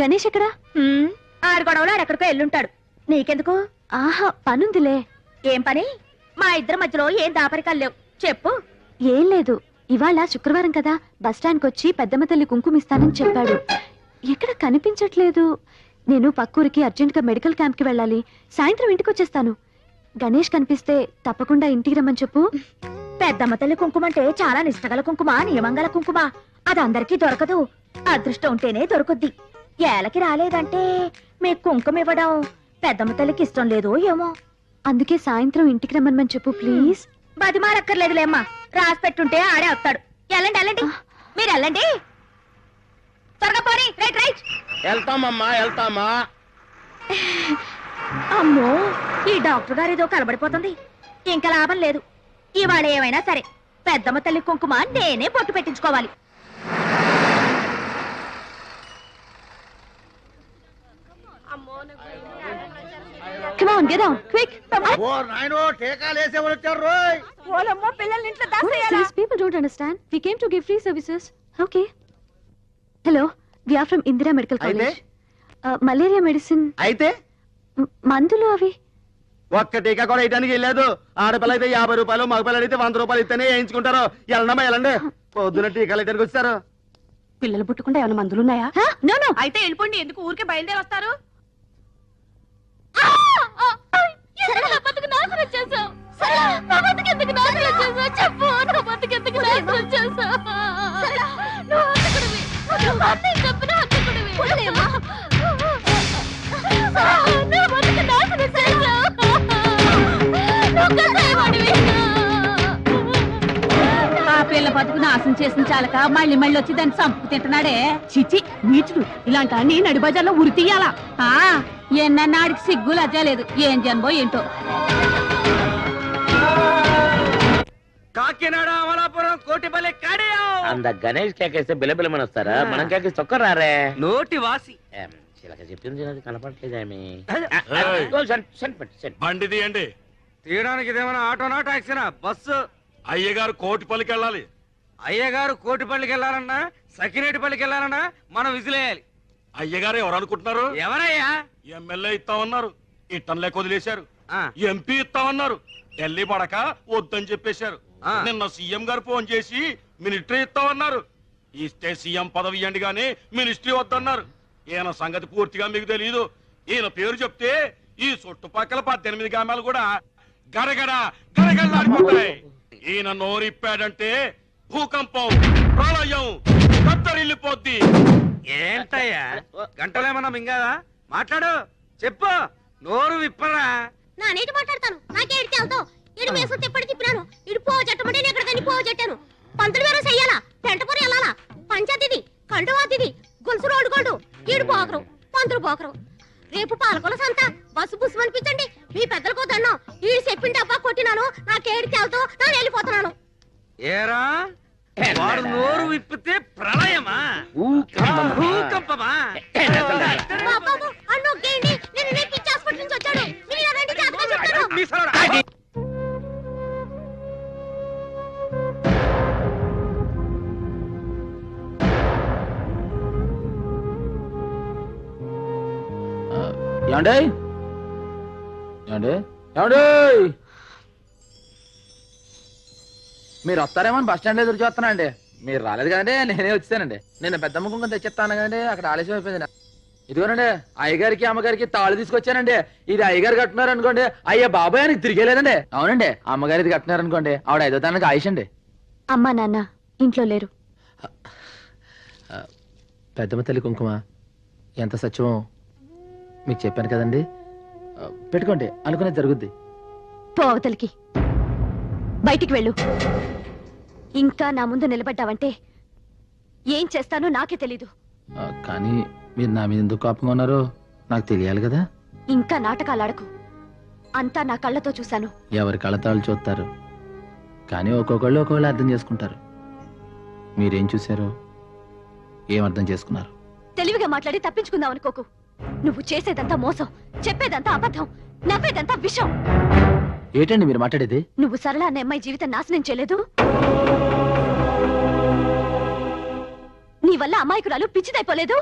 గణేష్ ఎక్కడా? ఆడు గొడవలో ఆడెక్కడికో ఎల్లుంటాడు. నీకెందుకు? ఆహా పనుందిలే. ఏం పని? మా ఇద్దరి మధ్యలో ఏం దాపరికాలు లేవు, చెప్పు. ఏం లేదు, ఇవాళ శుక్రవారం కదా, బస్టాండ్కి వచ్చి పెద్దమ్మ తల్లి కుంకుమిస్తానని చెప్పాడు. ఎక్కడ కనిపించట్లేదు. నేను పక్కూరికి అర్జెంట్ గా మెడికల్ క్యాంప్ కి వెళ్ళాలి. సాయంత్రం ఇంటికి వచ్చేస్తాను. గణేష్ కనిపిస్తే తప్పకుండా ఇంటికి రమ్మని చెప్పు. పెద్దమ్మ తల్లి కుంకుమ అంటే చాలా నిష్టగల కుంకుమ, నియమంగల కుంకుమ. అది అందరికీ దొరకదు, అదృష్టం ఉంటేనే దొరుకుద్ది. ఏలకి రాలేదంటే మీకు కుంకుమ ఇవ్వడం పెద్దమ్మ తల్లికి ఇష్టం లేదు ఏమో. అందుకే సాయంత్రం ఇంటికి రమ్మని చెప్పు ప్లీజ్. బతిమాలక్కర్లేదులేమ్మా, రాసి పెట్టుంటే ఆడే వస్తాడు. వెళ్ళండి వెళ్ళండి, మీరు వెళ్ళండి. త్వరగా పోనీ. Right right. వెళ్తామమ్మా వెళ్తామా. అమ్మో, ఈ డాక్టర్ గారు ఏదో కలబడిపోతుంది. ఇంకా లాభం లేదు. ఇవాళ ఏమైనా సరే పెద్దమ్మ తల్లి కుంకుమ నేనే పొట్టు పెట్టించుకోవాలి. Come on, get down, quick. ఓ నాయనో, టీకాలు వేసేవాళ్ళు వచ్చారు రోయ్. ఓలమ్మో, పిల్లల్ని ఇంట్లో దాచేయాలా? These people don't understand. We came to give free services. Okay. Hello, we are from Indira Medical College. Malaria medicine. అయితే మందులు అవి. ఒక్క టీకా కూడా వేయడానికి వెళ్ళలేదు. ఆడపిల్ల అయితే 50 రూపాయలు, మగపిల్లలు అయితే 100 రూపాయలు ఇస్తేనే వేయించుకుంటారు. వెళ్ళండమ్మా వెళ్ళండి. పొద్దున టీకాలు వేయడానికి వచ్చారు. పిల్లలు పుట్టకుండా ఏమైనా మందులున్నాయా? No, no. అయితే వెళ్ళిపోండి, ఎందుకు ఊరికే బయలుదేరి వస్తారు? ఆ పిల్ల బతుకు నాశనం చేసిన చాలక మళ్ళీ మళ్ళీ వచ్చి దాన్ని చంపు తింటున్నాడే. చిచి నీచుడు, ఇలాంటి అన్ని నడి బజార్లో ఉరి తీయాలా? ఎన్నన్నాడికి సిగ్గు లజ్జ లేదు. ఏం జన్మో ఏంటో. కాకినాడ, అమలాపురం, కోటిపల్లి, కడియం. అంద గణేష్ కేకేస్తే బిలబిలమని వస్తారా? మనం కేకేసి చొక్కరారే. నోటి వాసి. చిలక చెప్పింది అది కనపడలేదేమి. బండి తీయండి. తీయడానికి ఇదేమైనా ఆటోనా, టాక్సీనా? బస్సు. అయ్యగారు కోటిపల్లికి వెళ్ళాలి. అయ్యగారు కోటిపల్లికి వెళ్ళాలన్నా, సకినేటిపల్లికి వెళ్ళాలన్నా మనం విజిలేయాలి. అయ్యగారు ఎవరు అనుకుంటున్నారు? ఎవరయ్యా? ఎమ్మెల్యే ఇస్తామన్నారు, ఇట్టంలే వదిలేశారు. ఎంపీ ఇస్తామన్నారు, ఢిల్లీ పడక వద్దని చెప్పేశారు. నిన్న సీఎం గారు ఫోన్ చేసి మినిస్ట్రీ ఇస్తామన్నారు. ఇస్తే సీఎం పదవి ఇవ్వండి గానీ మినిస్ట్రీ వద్దన్నారు. ఈయన సంగతి పూర్తిగా మీకు తెలియదు. ఈయన పేరు చెప్తే ఈ చుట్టుపక్కల 18 గ్రామాలు కూడా గడగడ గడగడలాడిపోతాయి. ఈయన నోరిప్పాడంటే భూకంపం, ప్రళయం, కత్తరిల్లిపోద్ది. ఏంటయ్యా గంటలేమన్నా మింగాదా? మాట్లాడు, చెప్పు, నోరు విప్పరా. నా నీటి మాట్లాడతాను. నాకే ఎడితే అవుతావు. ఇడు వేసు తిప్పటి తిప్పినాను. ఇడు పో జట్టమంటే నేను ఎక్కడికని పో జట్టాను. పంతులు వేరే చెయ్యాలా, పెంటపూరి వెళ్ళాలా, పంచాయతీది, కండువాతిది, గొలుసు రోడ్డు గోల్డు. ఈడు పోకరు, పంతులు పోకరు. రేపు పాలకొల సంత, బస్సు బుస్సు అనిపించండి. మీ పెద్దలకు దండం. ఈడు చెప్పిండి అబ్బా కొట్టినాను. నాకేడితే అవుతావు, నేను వెళ్ళిపోతున్నాను. ఏరా వాడు నోరు విప్పితే ప్రళయమా, భూకంపమా? బాబు అన్ను గేండి, నేను పిచ్చి హాస్పిటల్ నుంచి వచ్చాడు. మీరు రండి, జాగ్రత్తగా చెప్తాను. ఏమండే ఏమండే ఏమండే, మీరు వస్తారేమో బస్ స్టాండ్ ఎదురు చూస్తానండి. మీరు రాలేదు కదండి, నేనే వచ్చానండి. నేను పెద్దమ్మ కుంకుమ తెచ్చిస్తాను కదండి, అక్కడ ఆలస్యం అయిపోయింది. ఇదిగోనండి అయ్యగారికి అమ్మగారికి తాళు తీసుకొచ్చానండి. ఇది అయ్యగారు కట్టున్నారు అనుకోండి, అయ్యా బాబాయ్ అని తిరిగేలేదండి. అవునండి, అమ్మగారు ఇది కట్టున్నారు అనుకోండి, ఆవిడ 5వ తారీఖుకి ఆయుష్ అండి. అమ్మా నాన్న ఇంట్లో లేరు. పెద్దమ్మ తల్లి కుంకుమ ఎంత సత్యమో మీకు చెప్పాను కదండి. పెట్టుకోండి, అనుకునేది జరుగుద్ది. పో అవతలికి, బయటికి వెళ్ళు. ఇంకా నా ముందు నిలబడ్డావంటే ఏం చేస్తానో నాకే తెలీదు. కానీ మీరు నా మీద ఎందుకు కోపంగా ఉన్నారో నాకు తెలియాలి కదా. ఇంకా నాటకాలాడకు. అంతా నా కళ్ళతో చూశాను. ఎవరి కళ్ళతాళ్ళు చూస్తారు, కానీ ఒక్కొక్కళ్ళు ఒక్కొక్కళ్ళు అర్థం చేసుకుంటారు. మీరేం చూశారో ఏం అర్థం చేసుకున్నారు? తెలివిగా మాట్లాడి తప్పించుకుందాం అనుకోకు. నువ్వు చేసేదంతా మోసం, చెప్పేదంతా అబద్ధం, నవ్వేదంతా విషం. ఏంటండి మీరు మాట్లాడేది? నువ్వు సరళ అనే అమ్మాయి జీవితం నాశనం చేయలేదు. నీ వల్ల అమాయకురాలు పిచ్చిదైపోలేదు.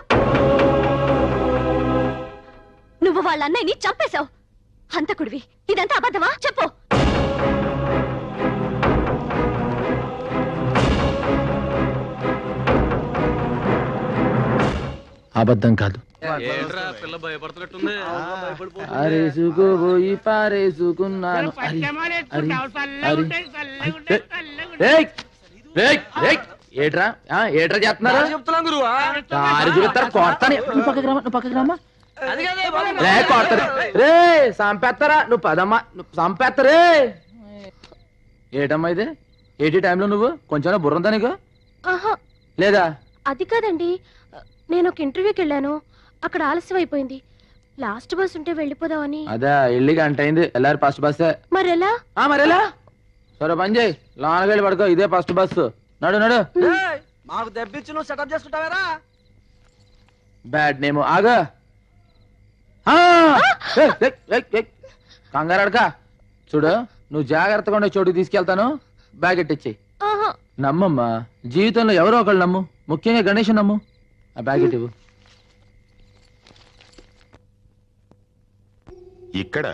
నువ్వు వాళ్ళ అన్నయ్యని చంపేశావు. హంతకుడివి. ఇదంతా అబద్ధమా? చెప్పు. అబద్ధం కాదు. పిల్ల భయపడుతున్నట్టుంది. అరేసుకోబోయి పారేసుకున్నాను. ఏట్రా ఏట్రా చెప్తున్నారు? చెప్తున్నాం గురువా. దారి చూపిస్తారు కొడతాను. నువ్వు పక్కకి రామా, నువ్వు పక్కకి రామా. రే కొడతారు రే, సంపేస్తారా? నువ్వు పదమ్మా, నువ్వు సంపేస్తారే. ఏటమ్మా ఇది? ఏటి టైంలో నువ్వు కొంచెం బుర్ర ఉందా నీకు? లేదా? అది కాదండి, నేను ఒక ఇంటర్వ్యూకి వెళ్ళాను. అక్కడ ఆలస్యం అయిపోయింది. లాస్ట్ బస్ ఉంటే వెళ్ళిపోదామని. అదే వెళ్ళి గంట అయింది. వెళ్ళారు ఫస్ట్ బస్సే. మరెలా? మరెలా? సరే పని చేయి, లోనకి వెళ్ళి పడుకో. ఇదే ఫస్ట్ బస్సు. నడు నడు. మాకు దెబ్బిచ్చి నువ్వు సెటప్ చేసుకుంటావేరా? Bad name. ఆగా కంగారడక. చూడు, నువ్వు జాగ్రత్తగా ఉండే చోటుకి తీసుకెళ్తాను. బ్యాగ్ ఎట్టిచ్చి. నమ్మమ్మా, జీవితంలో ఎవరో ఒకళ్ళు నమ్ము, ముఖ్యంగా గణేష్ నమ్ము. ఆ బ్యాగ్ ఎట్టివు. ఇక్కడ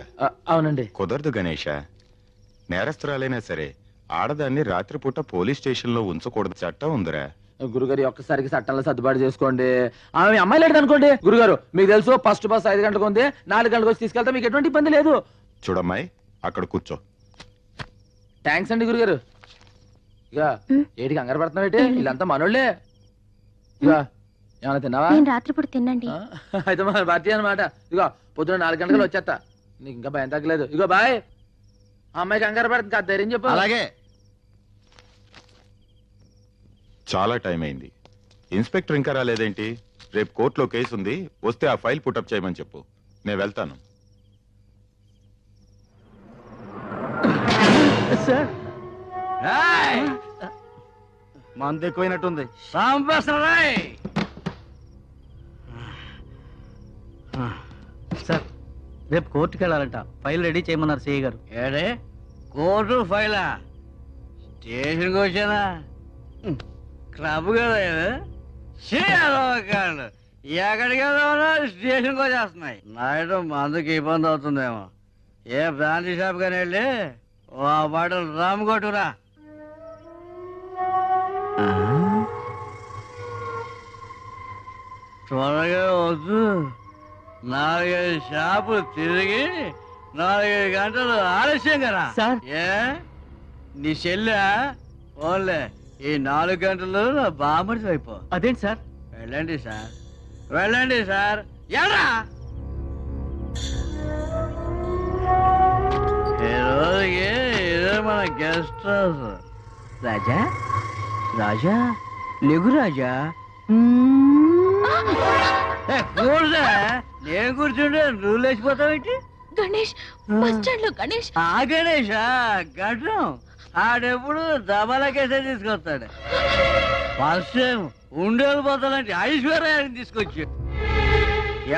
అవునండి. కుదరదు గణేష. నేరస్తురాలైనా సరే ఆడదాన్ని రాత్రిపూట పోలీస్ స్టేషన్ లో ఉంచకూడదు, చట్టం ఉందిరా. గురుగారు ఒక్కసారికి చట్టంలో సర్దుబాటు చేసుకోండి. ఆమె అమ్మాయి లేదు అనుకోండి. గురుగారు మీకు తెలుసు, ఫస్ట్ బస్ 5 గంటలకు ఉంది. 4 గంటలకు వచ్చి తీసుకెళ్తా, మీకు ఎటువంటి ఇబ్బంది లేదు. చూడమ్మాయి, అక్కడ కూర్చో. థ్యాంక్స్ అండి గురుగారు. ఇక ఏటికి కంగారు పడుతున్నావు? వీళ్ళంతా మనోళ్ళే. ఇక ఏమైనా తిన్నావా? రాత్రిపూట తినండి. అయితే మన భారతీయ అనమాట. ఇగో పొద్దున 4 గంటలకు వచ్చేస్తా. నీకు ఇంకా భయం తగ్గలేదు. ఇగో బాయ్. అమ్మాయి కంగారు పడుతుంది కదా, ధైర్యం చెప్పు. అలాగే. చాలా టైం అయింది. ఇన్స్పెక్టర్ ఇంకా రాలేదేంటి? రేపు కోర్టులో కేసు ఉంది, వస్తే ఆ ఫైల్ పుటప్ చేయమని చెప్పు. నేను వెళ్తాను. మంది ఎక్కువైనట్టుంది. సార్, రేపు కోర్టుకి వెళ్ళాలంట. ఫైల్ రెడీ చేయమన్నారు సిఐ గారు. ఏడే కోర్టు ఫైలా? స్టేషన్కి వచ్చానా? క్లబ్ కదా ఎక్కడికి వెళ్దామన్నా స్టేషన్కి వచ్చేస్తున్నాయి. నైట్ మందుకి ఇబ్బంది అవుతుందేమో. ఏ బ్రాంచీ షాప్ కానీ వెళ్ళి ఓ బాటలు రామ్ కొట్టురా. త్వరగా వద్దు. 4-5 షాపులు తిరిగి 4-5 గంటలు ఆలస్యం కదా సార్. ఏ నీ చెల్లె ఓన్లే ఈ 4 గంటలు నా బామర్చి అయిపో. అదేంటి సార్? వెళ్ళండి సార్, వెళ్ళండి సార్. ఎలా ఈ రోజుకి ఇదే మన గెస్ట్ హౌస్. రాజా రాజా లేగు రాజా. కూర్చో. నేను కూర్చుంటే నువ్వు లేచిపోతావేంటి? గణేష్, బస్ స్టాండ్ లో గణేష్. ఆ గణేషా గడ్డం ఆడెప్పుడు దబాలకేసే తీసుకొస్తాడు. ఫస్ట్ టైం ఉండేలు పోతానంటే ఐశ్వర్యాన్ని తీసుకొచ్చి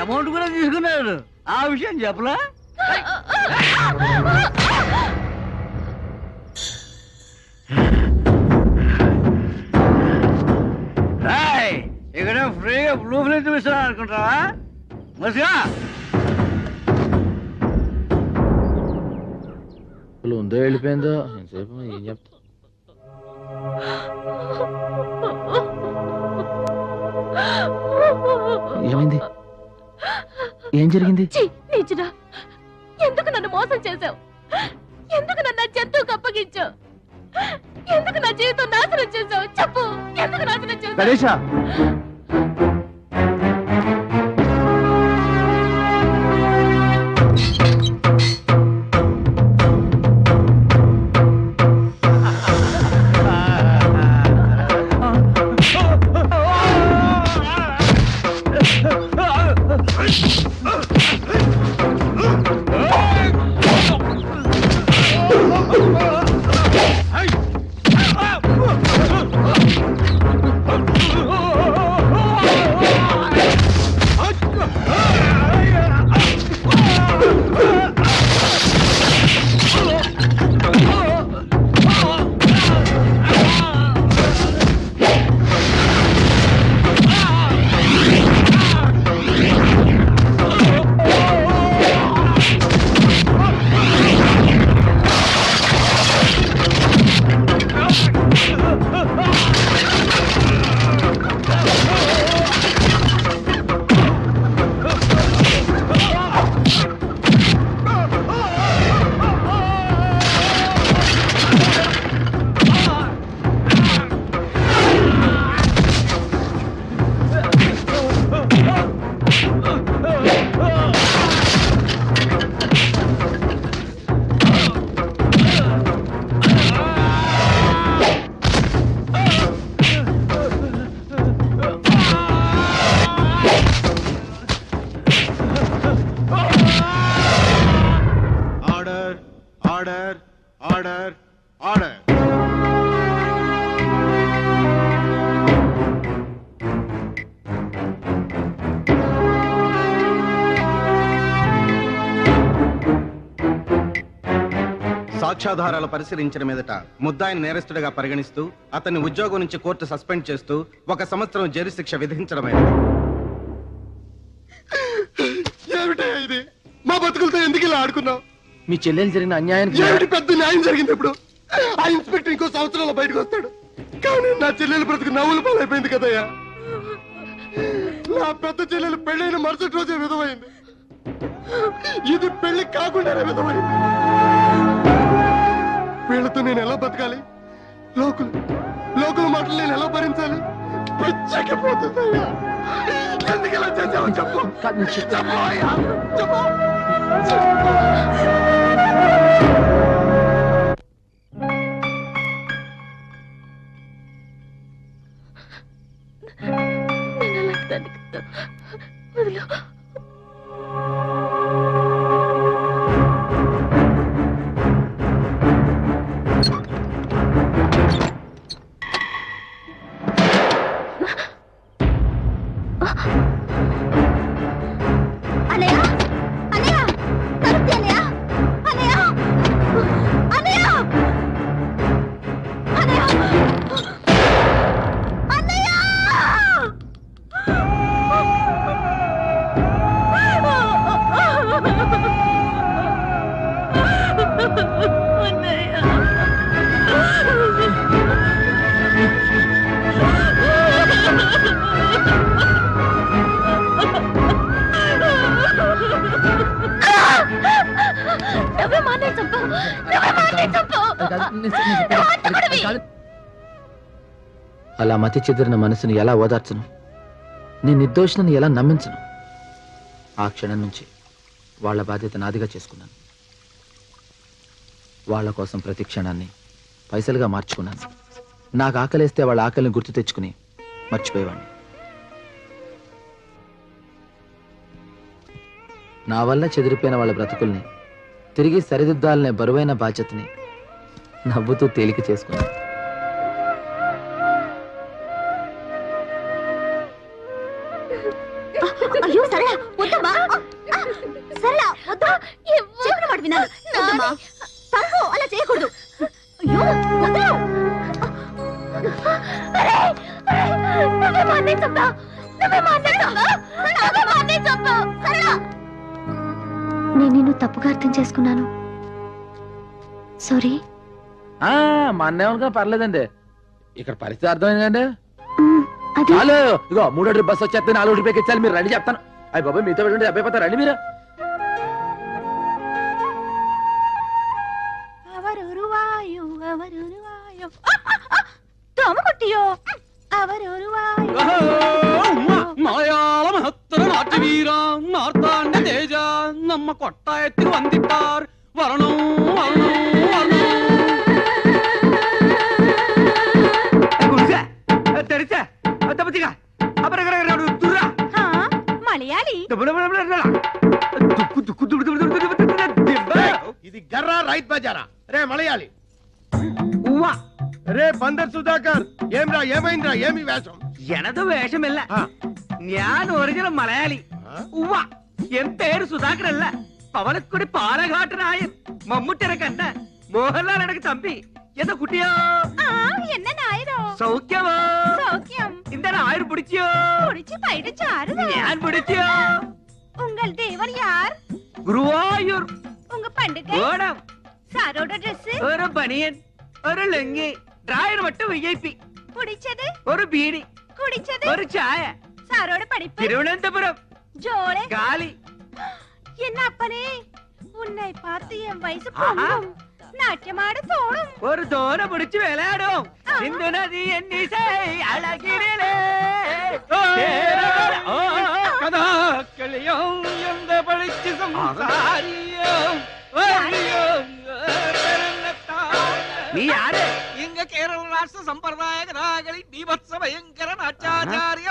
అమౌంట్ కూడా తీసుకున్నాడు. ఆ విషయం చెప్పలా? ఇక్కడ ఫ్రీగా బ్లూ ఫిల్మ్ చూపిస్తున్నాను అనుకుంటావా? మసిగా ఉందో వెళ్ళిపోయిందో ఎంతసేపు ఏం చెప్తా. ఏమైంది? ఏం జరిగింది? ఎందుకు నన్ను మోసం చేశావు? ఎందుకు నన్ను జంతువుకు అప్పగించావు? ఎందుకు నా జీవితం నాశనం చేశావు? చెప్పు, ఎందుకు నాశనం చేశావు? Ganesha, order order order order. సాక్ష్యాధారాలు పరిశీలించిన మీదట ముద్దాయిని నేరస్తుడిగా పరిగణిస్తూ అతన్ని ఉద్యోగం నుంచి కోర్టు సస్పెండ్ చేస్తూ 1 సంవత్సరం జైలు శిక్ష విధించడమైనది. ఏమిటా ఇది? మా బతుకులతో ఎందుకు ఇలా ఆడుకున్నావు? మీ చెల్లెలు జరిగిన అన్యాయానికి ఏమిటి పెద్ద న్యాయం జరిగింది? ఇప్పుడు ఆ ఇన్స్పెక్టర్ ఇంకో సంవత్సరంలో బయటకు వస్తాడు, కానీ నా చెల్లెలు బ్రతుకు నవ్వులు పాలైపోయింది కదయ్యా. నా పెద్ద చెల్లెలు పెళ్ళైన మరుసటి రోజే విధమైంది. ఇది పెళ్లి కాకుండానే విధమైంది. వీళ్ళతో నేను ఎలా బతకాలి? లోకుల మాటలు నేను ఎలా భరించాలి? పిచ్చకపోతుందయ్యా. ఎందుకు ఇలా చేసావో చెప్పు. చెప్పు అయ్యా, చెప్పు. అలా మతి చెదిరిన మనసుని ఎలా ఓదార్చను? నీ నిర్దోషణని ఎలా నమ్మించను? ఆ క్షణం నుంచి వాళ్ళ బాధ్యత నాదిగా చేసుకున్నాను. వాళ్ళ కోసం ప్రతి క్షణాన్ని పైసలుగా మార్చుకున్నాను. నాకు ఆకలేస్తే వాళ్ళ ఆకలిని గుర్తు తెచ్చుకుని మర్చిపోయేవాడిని. నా వల్ల చెదిరిపోయిన వాళ్ళ బ్రతుకుల్ని తిరిగి సరిదిద్దాలనే బరువైన బాధ్యతని నవ్వుతూ తేలిక చేసుకున్నాను. అయ్యో సరళ వద్దమ్మా, సరళ వద్దు, చెప్పిన మాట వినాలి. వద్దమ్మా, తప్పు, అలా చేయకూడదు. అయ్యో వద్దు. నేను నిన్ను తప్పుగా అర్థం చేసుకున్నాను. సారీ. మా అన్నయ్య పర్లేదండి. ఇక్కడ పరిస్థితి అర్థమైంది కండి. అది హలో, ఇగో 3 ట్రిప్ బస్ వచ్చేస్తే 4 ట్రిప్ ఎక్కించాలి. మీరు రండి చెప్తాను. అయ్యి బాబా మీతో వెళ్ళండి, అబ్బాయి పోతారు. రండి మీరు. మలయాళ మహత్తర నాట్య వీర మార్తాండ తేజ నమ్మ కొట్ట ఎత్తి వందిట్టార్ వరణం వరణం వరణం తెరిచా తప్పతిగా మలయాళి. ఇది గర్రా రైత్ బజారా? రే మలయాళి, రే బందర్ సుధాకర్ ఏమ్రా ఏమైందిరా ఏమి వేషం എനത് വേഷമില്ല ഞാൻ ഒറിജിനൽ മലയാളി ഉവ്വ എൻ പേര് സുധാകർ അല്ല പവനക്കുടി പാലഘാട്ടനായൻ മമ്മൂട്ടിനെ കണ്ട മോഹൻലാൽ എനക്ക് തമ്പി എന്താ കുട്ടിയോ என்ன நாயரோ സൗഖ്യമോ சௌக்கியம் இந்த நாயர் പിടിച്ചോ புடிச்சு பயிடிச்சு ஆறுதோ ഞാൻ പിടിച്ചോ உங்கள் தேவன் யார் ഗുരുവായൂർ உங்க பண்டிகை ഓണം சாரோட Dress ഒരു ബനിയൻ ഒരു ലുങ്കി ഡ്രായർ மட்டும் വിഐപി புடிச்சது ഒരു ബീഡി குடிச்சது ഒരു ചായ சாரோட படிப்பு തിരുവനന്തപുരം ஜோளே കാലി என்ன அப்பனே உன்னை பார்த்து என் வயசு பொங்கும் நாட்டியமாட தோணும் ഒരു തോര പിടിച്ച് വിളയാടും സിന്ധു നദി എന്നിസൈ അഴകിരിലേ കഥാക്കളിയും എന്ത് പഠിച്ച് സംസാരിയും നീ ആര് இங்க கேரள ராஷ்டிர சம்பிரதாய கதாகளி பீபத்ச பயங்கர நாட்டாச்சாரிய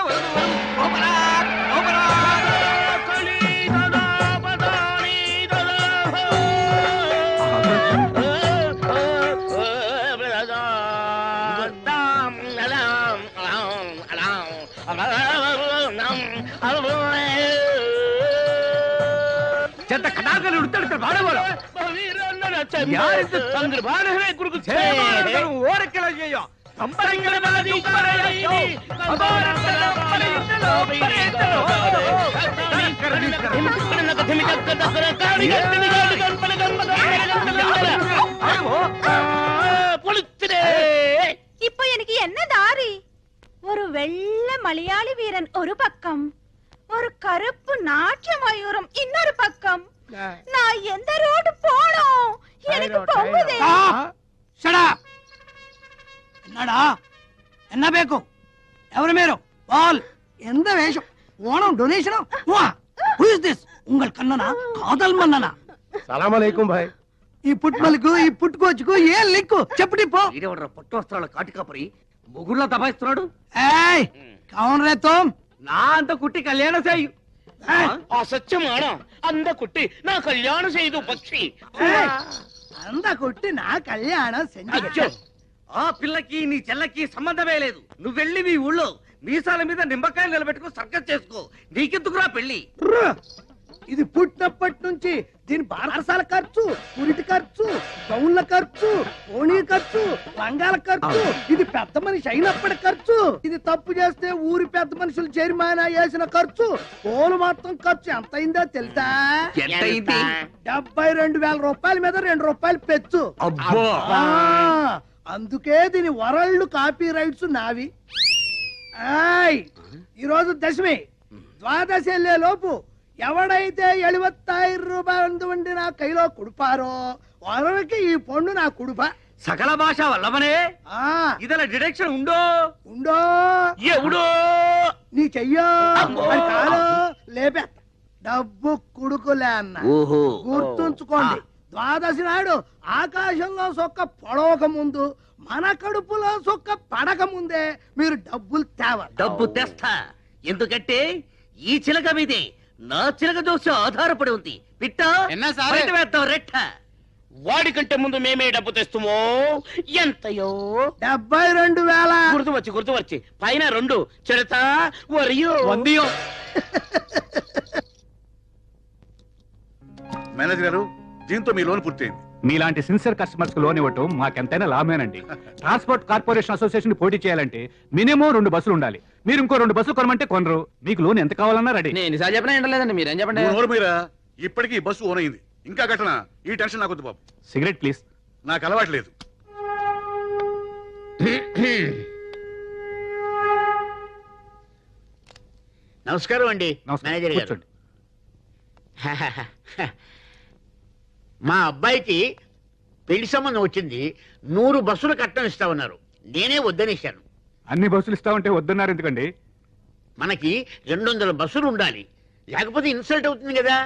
ചെത്ത കഥാകളി ഉടുത്തെടുത്ത പാടുപോലോ யாருக்கு தங்கள் வானகரை குறுக்கு சேவானங்களும் ஓரக்கிளை செய்யும் கம்பரங்களும் இப்போ எனக்கு என்ன தாரி ஒரு வெள்ளை மலையாளி வீரன் ஒரு பக்கம் ஒரு கருப்பு நாட்டிய மயூரம் இன்னொரு பக்கம் நான் எந்த ரோடு போனோம் எனக்கு பொங்குதே என்னடா என்ன பேக்கும் ఎవరు మీరు వాల్ ఎంత వేషం Onam donation who is this ఉంగల్ కన్ననా కాదల్ మన్ననా సలాం అలైకుం భాయ్ ఈ పుట్మలకు ఈ పుట్టుకోచుకు ఏ లింకు చెప్పటి పో ఈడెవడ్రా పట్టు వస్త్రాల కాటికాపరి ముగుళ్ళ దబాయిస్తున్నాడు ఏయ్ కౌన్ రే తుమ్ నా అంత కుట్టి కళ్యాణ చేయు అసత్యమానా అంద కుట్టి నా కళ్యాణం చేయదు పక్షి అంద కొట్టి నా కళ్యాణం అచ్చో ఆ పిల్లకి నీ చెల్లకి సంబంధమే లేదు నువ్వు వెళ్ళి మీ ఊళ్ళో మీసాల మీద నిమ్మకాయలు నిలబెట్టుకుని సర్కస్ చేసుకో నీకెందుకురా పెళ్లి ఇది పుట్టినప్పటి నుంచి దీని బారసాల ఖర్చు పురిటి ఖర్చు గౌన్ల ఖర్చు ఓణీ ఖర్చు లంగాల ఖర్చు ఇది పెద్ద మనిషి అయినప్పటి ఖర్చు ఇది తప్పు చేస్తే ఊరి పెద్ద మనుషులు జరిమానా వేసిన ఖర్చు పోలు మొత్తం ఖర్చు ఎంత అయిందో తెలుసా 72,000 రూపాయల మీద 2 రూపాయలు పెచ్చు ఆ, అందుకే దీని వరల్డ్ కాపీ రైట్స్ నావి ఈరోజు దశమి ద్వాదశి వెళ్ళే లోపు ఎవడైతే 70,000 రూపాయలు వండి నా కైలో కుడిపారో వారికి ఈ పండు నా కుడుప సకల భాష వల్లవనే ఇదల డిడక్షన్ ఉండో ఎవడో నీ చెయ్యో మరి కాలో లేపే డబ్బు కుడుకులే అన్న గుర్తుంచుకోండి ద్వాదశి నాడు ఆకాశంలో సొక్క పొడవక ముందు మన కడుపులో సొక్క పడక ముందే మీరు డబ్బులు తేవాలి డబ్బు తెస్తా ఎందుకంటే ఈ చిలక మీదే నా చిలక దోష ఆధారపడి ఉంది పిట్ట బయట వేద్దాం రెట్ట వాడికంటే ముందు మేమే డబ్బు తెస్తామో ఎంతయో 72,000 గుర్తువచ్చి పైన 2 చెడతా వరియో వందియో మేనేజర్ గారు దీంతో మీ లోన్ పూర్తయింది. మీలాంటి సిన్సియర్ కస్టమర్స్ కు లోన్ ఇవ్వటం మాకెంతైనా లాభమేనండి. ట్రాన్స్పోర్ట్ కార్పొరేషన్ అసోసియేషన్ పోటీ చేయాలంటే మినిమం 2 బస్సులు ఉండాలి. మీరు ఇంకో 2 బస్సులు కొనమంటే కొనరు. మీకు లోన్ ఎంత కావాలన్నా రెడీ. నేను నిజాలు చెప్పినా ఏంటలేదండి, మీరేం చెప్పండి. మీరా ఇప్పటికీ ఈ బస్సు ఓన్ అయింది. ఇంకా కట్టనా? ఈ టెన్షన్ నాకు వద్దు బాబు. Cigarette please. నాకు అలవాటు లేదు. నమస్కారం అండి మేనేజర్ గారు. మా అబ్బాయికి పెళ్లి సంబంధం వచ్చింది. 100 బస్సులు కట్టం ఇస్తా ఉన్నారు. నేనే వద్దనేశాను. అన్ని బస్సులు ఇస్తామంటే వద్దన్నారు ఎందుకండి? మనకి 200 బస్సులు ఉండాలి, లేకపోతే ఇన్సల్ట్ అవుతుంది కదా.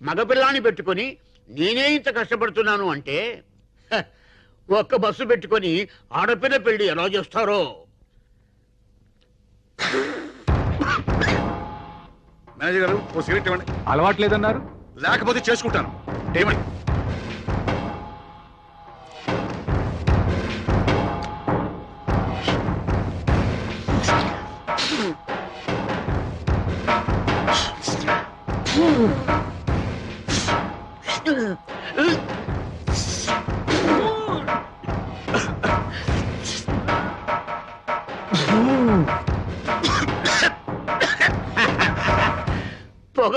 మగపిల్లాన్ని పెట్టుకొని నేనే ఇంత కష్టపడుతున్నాను అంటే ఒక్క బస్సు పెట్టుకొని ఆడపిల్ల పెళ్లి ఎలా చేస్తారో. మేనేజర్ గారు ఓ సిగరెట్ ఇవ్వండి. అలవాటు లేదన్నారు. లేకపోతే చేసుకుంటాను. ఏమండి?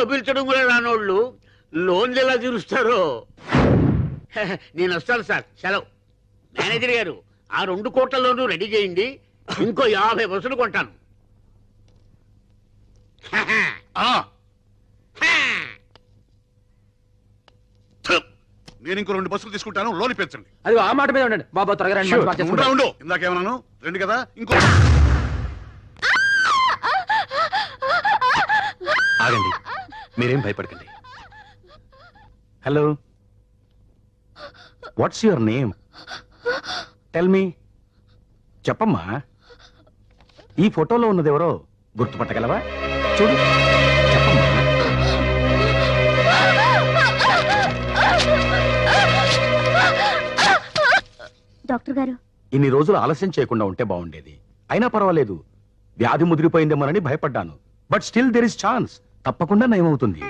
పీల్చడం కూడా రానోళ్ళు లోన్లు ఎలా తీరుస్తారో. నేను వస్తాను సార్, సెలవు. మేనేజర్ గారు, ఆ 2 కోట్ల లోను రెడీ చేయండి, ఇంకో 50 బస్సులు కొంటాను. నేను ఇంకో 2 బస్సులు తీసుకుంటాను, లోన్ ఇప్పించండి. అది ఆ మాట మీద ఉండండి బాబా, త్వరగా రండి, మంచి బాగా చేసుకుందాం. ఉండు, ఇందాకేమన్నాను? 2 కదా, ఇంకో. ఆగండి, మీరేం భయపడకండి. Hello, what's your name? Tell me. చెప్పమ్మా, ఈ ఫోటోలో ఉన్నది ఎవరో గుర్తుపట్టగలవా? చూడు, చెప్పమ్మా. డాక్టర్ గారు, ఇన్ని రోజులు ఆలస్యం చేయకుండా ఉంటే బాగుండేది. అయినా పర్వాలేదు, వ్యాధి ముదిరిపోయిందేమోనని భయపడ్డాను. But still there is chance. తప్పకుండా నయమవుతుంది.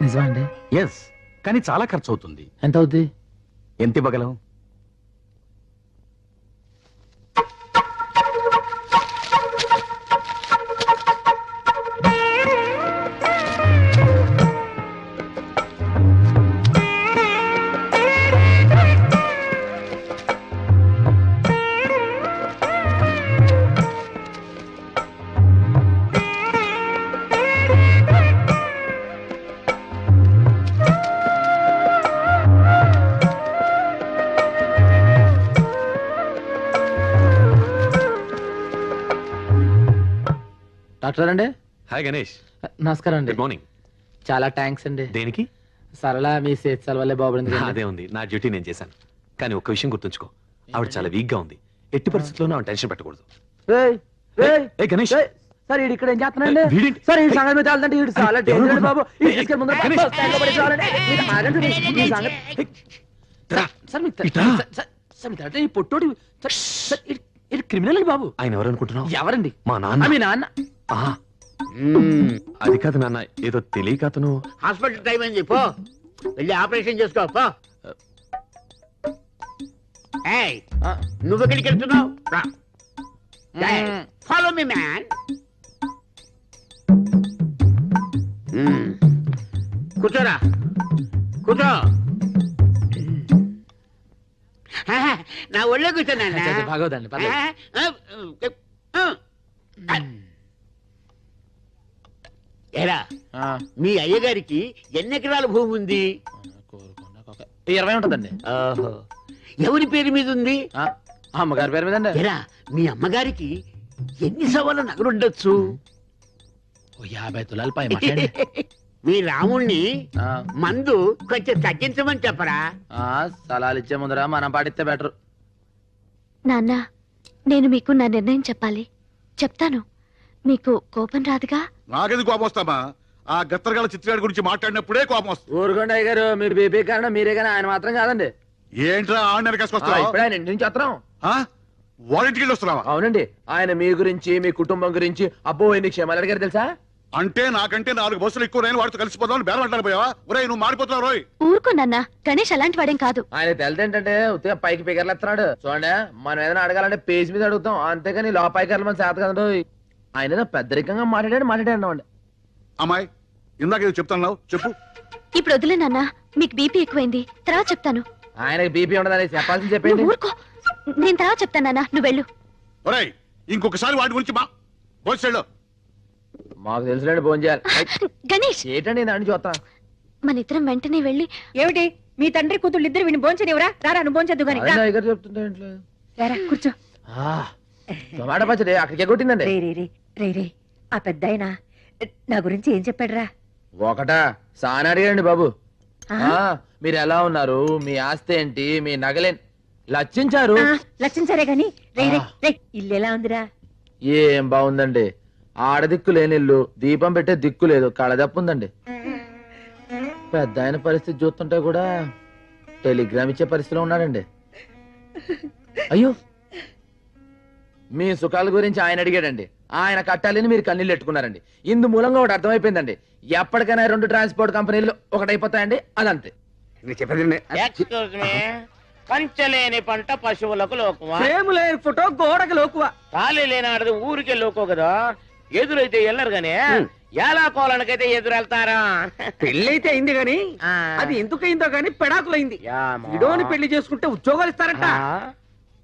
నిజమా అండి? ఎస్, కానీ చాలా ఖర్చు అవుతుంది. ఎంత అవుద్ది? ఎంత ఇవ్వగలం? డాక్టర్ అండి? హాయ్ గణేష్. నమస్కారం అండి. Good morning. చాలా థ్యాంక్స్ అండి. దేనికి? సరళ మీ సేత్సాల వల్లే బాగుపడింది. అదే ఉంది, నా డ్యూటీ నేను చేశాను. కానీ ఒక్క విషయం గుర్తుంచుకో, ఆవిడ చాలా వీక్ గా ఉంది. ఎట్టి పరిస్థితుల్లోనూ ఆవిడ టెన్షన్ పెట్టకూడదు. ఏ గణేష్, సార్ ఈడు ఇక్కడ ఏం చేస్తున్నాండి? వీడేంటి? సార్ ఈ సంగతి మీద చాలంటే ఈడు చాలా డేంజర్ బాబు. ఈ తీసుకెళ్ళి ముందర గణేష్. బస్ స్టాండ్లో పడేసి రావాలండి. మీరు ఆగండి, ఈ సంగతి. సార్ మీ ఈ పొట్టోడి ఇది క్రిమినల్ అండి బాబు. ఆయన ఎవరు అనుకుంటున్నావు? ఎవరండి? మా నాన్న. మీ నాన్న? అది కాదు నాన్న, ఏదో తెలియక అతను. హాస్పిటల్ టైం అయింది, పో వెళ్ళి ఆపరేషన్ చేసుకో. పో. ఏయ్, నువ్వు ఎక్కడికి వెళ్తున్నావు? Follow me man. కూర్చోరా, కూర్చో. నా ఒళ్ళో కూర్చోనా? బాగోదండి. ఏరా, మీ అయ్యగారికి ఎన్ని ఎకరాల భూమి ఉంది? 20 ఉంటుందండి. ఓహో, ఎవరి పేరు మీద ఉంది? అమ్మగారి పేరు మీద అండి. ఏరా, మీ అమ్మగారికి ఎన్ని సవాళ్ళ నగలుండొచ్చు? 50 తులాలు పై మాట. మీ రాముణ్ణి మందు కొంచెం తగ్గించమని చెప్పరా? సలాలు ఇచ్చే ముందర మనం పాటిస్తే బెటర్. నాన్న, నేను మీకు నా నిర్ణయం చెప్పాలి. చెప్తాను, మీకు కోపం రాదుగా? నాకెందుకు కోపం వస్తామా? ఆ గత్తరగాల చిత్రగాడి గురించి మాట్లాడినప్పుడే కోపం వస్తుంది. ఊరుకోండి అయ్య గారు, మీరు బీపీ కారణం మీరే కానీ ఆయన మాత్రం కాదండి. ఏంట్రా ఆడిన ఇప్పుడు ఆయన ఇంటి నుంచి వస్తున్నాం. వారింటికి వెళ్ళి వస్తున్నావా? అవునండి, ఆయన మీ గురించి మీ కుటుంబం గురించి అబ్బో ఎన్ని క్షేమాలు అడిగారు తెలుసా? అంటే నాకంటే 4 బస్సులు ఎక్కువ నేను వాడితో కలిసిపోదామని బేరం అంటాను పోయావా? ఒరేయ్, నువ్వు మారిపోతున్నావు రోయ్. ఊరుకో నాన్న, గణేష్ అలాంటి వాడేం కాదు. ఆయన తెలదేంటంటే ఉత్తిగా పైకి పిగర్లు ఎత్తున్నాడు. చూడండి, మనం ఏదైనా అడగాలంటే పేజ్ మీద అడుగుతాం, అంతేగాని లోపాయికర్లు మన చేత కదండు. ఆయన ఏదో పెద్దరికంగా మాట్లాడాడు. అమ్మాయి, ఇందాక ఏదో చెప్తాను, చెప్పు. ఇప్పుడు వదిలే నాన్న, మీకు బీపీ ఎక్కువైంది, తర్వాత చెప్తాను. ఆయనకి బీపీ ఉండదని చెప్పాల్సింది చెప్పండి. ఊరుకో, నేను తర్వాత చెప్తాను నాన్న, నువ్వు వెళ్ళు. ఒరేయ్, ఇంకొకసారి వాటి గురించి బోసెళ్ళు. మాకు తెలుసులేండి, ఫోన్ చేయాలి. గణేష్, ఏంటండి దాన్ని చూస్తా. మన ఇద్దరం వెంటనే వెళ్ళి. ఏమిటి మీ తండ్రి కూతుళ్ళు ఇద్దరు విని భోంచనివరా? రారా, నువ్వు భోంచద్దు గాని. చెప్తుంటే ఇంట్లో కూర్చో. టమాటా పచ్చడి అక్కడికే కొట్టిందండి. రే ఆ పెద్దాయన నా గురించి ఏం చెప్పాడురా? ఒకటా సాని అడిగారండి బాబు. మీరు ఎలా ఉన్నారు, మీ ఆస్తి ఏంటి, మీ నగలేంటి లచ్చించారు. లక్షించారే గాని ఇల్లు ఎలా ఉందిరా? ఏం బాగుందండి, ఆడదిక్కు లేని ఇల్లు, దీపం పెట్టే దిక్కు లేదు, కళదప్పుందండి. పెద్ద ఆయన పరిస్థితి చూస్తుంటే కూడా టెలిగ్రామ్ ఇచ్చే పరిస్థితిలో ఉన్నాడండి. అయ్యో, మీ సుఖాల గురించి ఆయన అడిగాడండి, ఆయన కట్టాలని మీరు కన్నీళ్ళు పెట్టుకున్నారండి. ఇందు మూలంగా ఒకటి అర్థమైపోయిందండి, ఎప్పటికైనా 2 ట్రాన్స్పోర్ట్ కంపెనీలు ఒకటైపోతాయండి, అదంతే. పంచలేని పంట పశువులకు లోకువా, ఫ్రేమ్ లేని ఫోటో గోడకి లోకువా, తాళి లేని ఆడది ఊరికే లోకో కదా. ఎదురైతే ఎల్లరు గానే ఎలా కోలనికైతే ఎదురెళ్తారా? పెళ్ళైతే అయింది గాని అది ఎందుకయిందో గాని పెడాకులైంది. విడోని పెళ్లి చేసుకుంటే ఉద్యోగాలు ఇస్తారంట.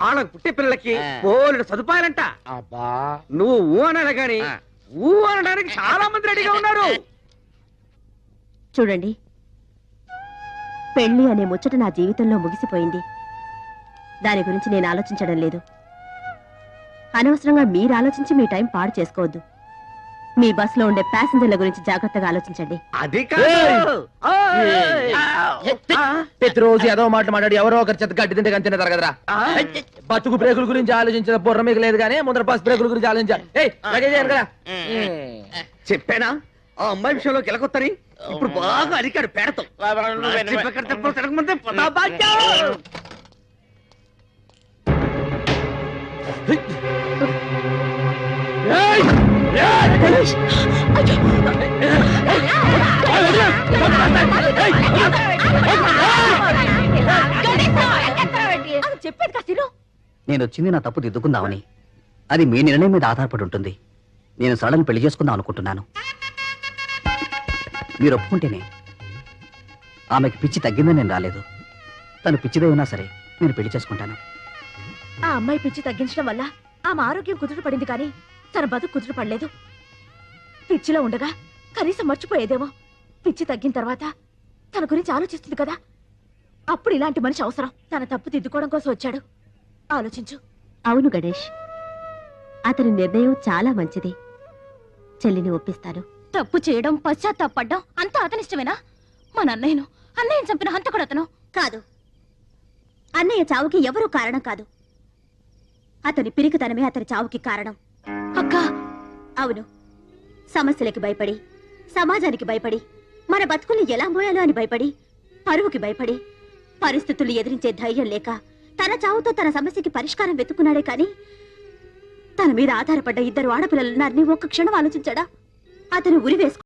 వాళ్ళకి పుట్టే పిల్లలకి బోలెడు సదుపాయాలంట. నువ్వు ఊ అనాలి గాని ఊ అనడానికి చాలా మంది రెడీగా ఉన్నారు. చూడండి, పెళ్లి అనే ముచ్చట నా జీవితంలో ముగిసిపోయింది. దాని గురించి నేను ఆలోచించడం లేదు. అనవసరంగా మీరు ఆలోచించి మీ టైం పాడు చేసుకోవద్దు. మీ బస్సులో ఉండే ప్యాసింజర్ల గురించి జాగ్రత్తగా ఆలోచించండి. అది కాదు. ప్రతిరోజు ఏదో మాట మాట్లాడి ఎవరో ఒకరి చేత గడ్డి తింటే కానీ తింటారు కదరా. బతుకు బ్రేకుల గురించి ఆలోచించిన బుర్ర మీకు లేదు కానీ ముందర బస్ బ్రేకుల గురించి ఆలోచించాలి. కదా చెప్పానా ఆ అమ్మాయి విషయంలో గెలకొత్తని? ఇప్పుడు బాగా అరికాడు పేడతో. చెప్పేది కాసిరు. నేను వచ్చింది నా తప్పు దిద్దుకుందామని. అది మీ నిర్ణయం మీద ఆధారపడి ఉంటుంది. నేను సడన్ పెళ్లి చేసుకుందాం అనుకుంటున్నాను. మీరు ఒప్పుకుంటేనే. ఆమెకి పిచ్చి తగ్గిందని నేను రాలేదు. తను పిచ్చిదే ఉన్నా సరే నేను పెళ్లి చేసుకుంటాను. ఆ అమ్మాయి పిచ్చి తగ్గించడం వల్ల ఆమె ఆరోగ్యం కుదుట పడింది కానీ తన బతుకు కుదుట పడలేదు. పిచ్చిలో ఉండగా కనీసం మర్చిపోయేదేమో. పిచ్చి తగ్గిన తర్వాత తన గురించి ఆలోచిస్తుంది కదా, అప్పుడు ఇలాంటి మనిషి అవసరం. తన తప్పు దిద్దుకోవడం కోసం వచ్చాడు. ఆలోచించు. అవును గణేష్, అతని నిర్ణయం చాలా మంచిది. చెల్లిని ఒప్పిస్తాను. తప్పు చేయడం, పశ్చాత్తాపడ్డం అంతా అతనిష్టమేనా? మన అన్నయ్యను చంపిన హంతకుడు అతను కాదు. అన్నయ్య చావుకి ఎవరూ కారణం కాదు. అతని పిరికితనమే అతని చావుకి కారణం. అక్క, అవును. సమస్యలకి భయపడి, సమాజానికి భయపడి, మన బతుకుల్ని ఎలా మోయాలో అని భయపడి, పరువుకి భయపడి, పరిస్థితులు ఎదిరించే ధైర్యం లేక తన చావుతో తన సమస్యకి పరిష్కారం వెతుకున్నాడే కాని తన మీద ఆధారపడ్డ 2 ఆడపిల్లలున్నారని ఒక్క క్షణం ఆలోచించాడా? అతను ఉరి వేసుకున్నాడు.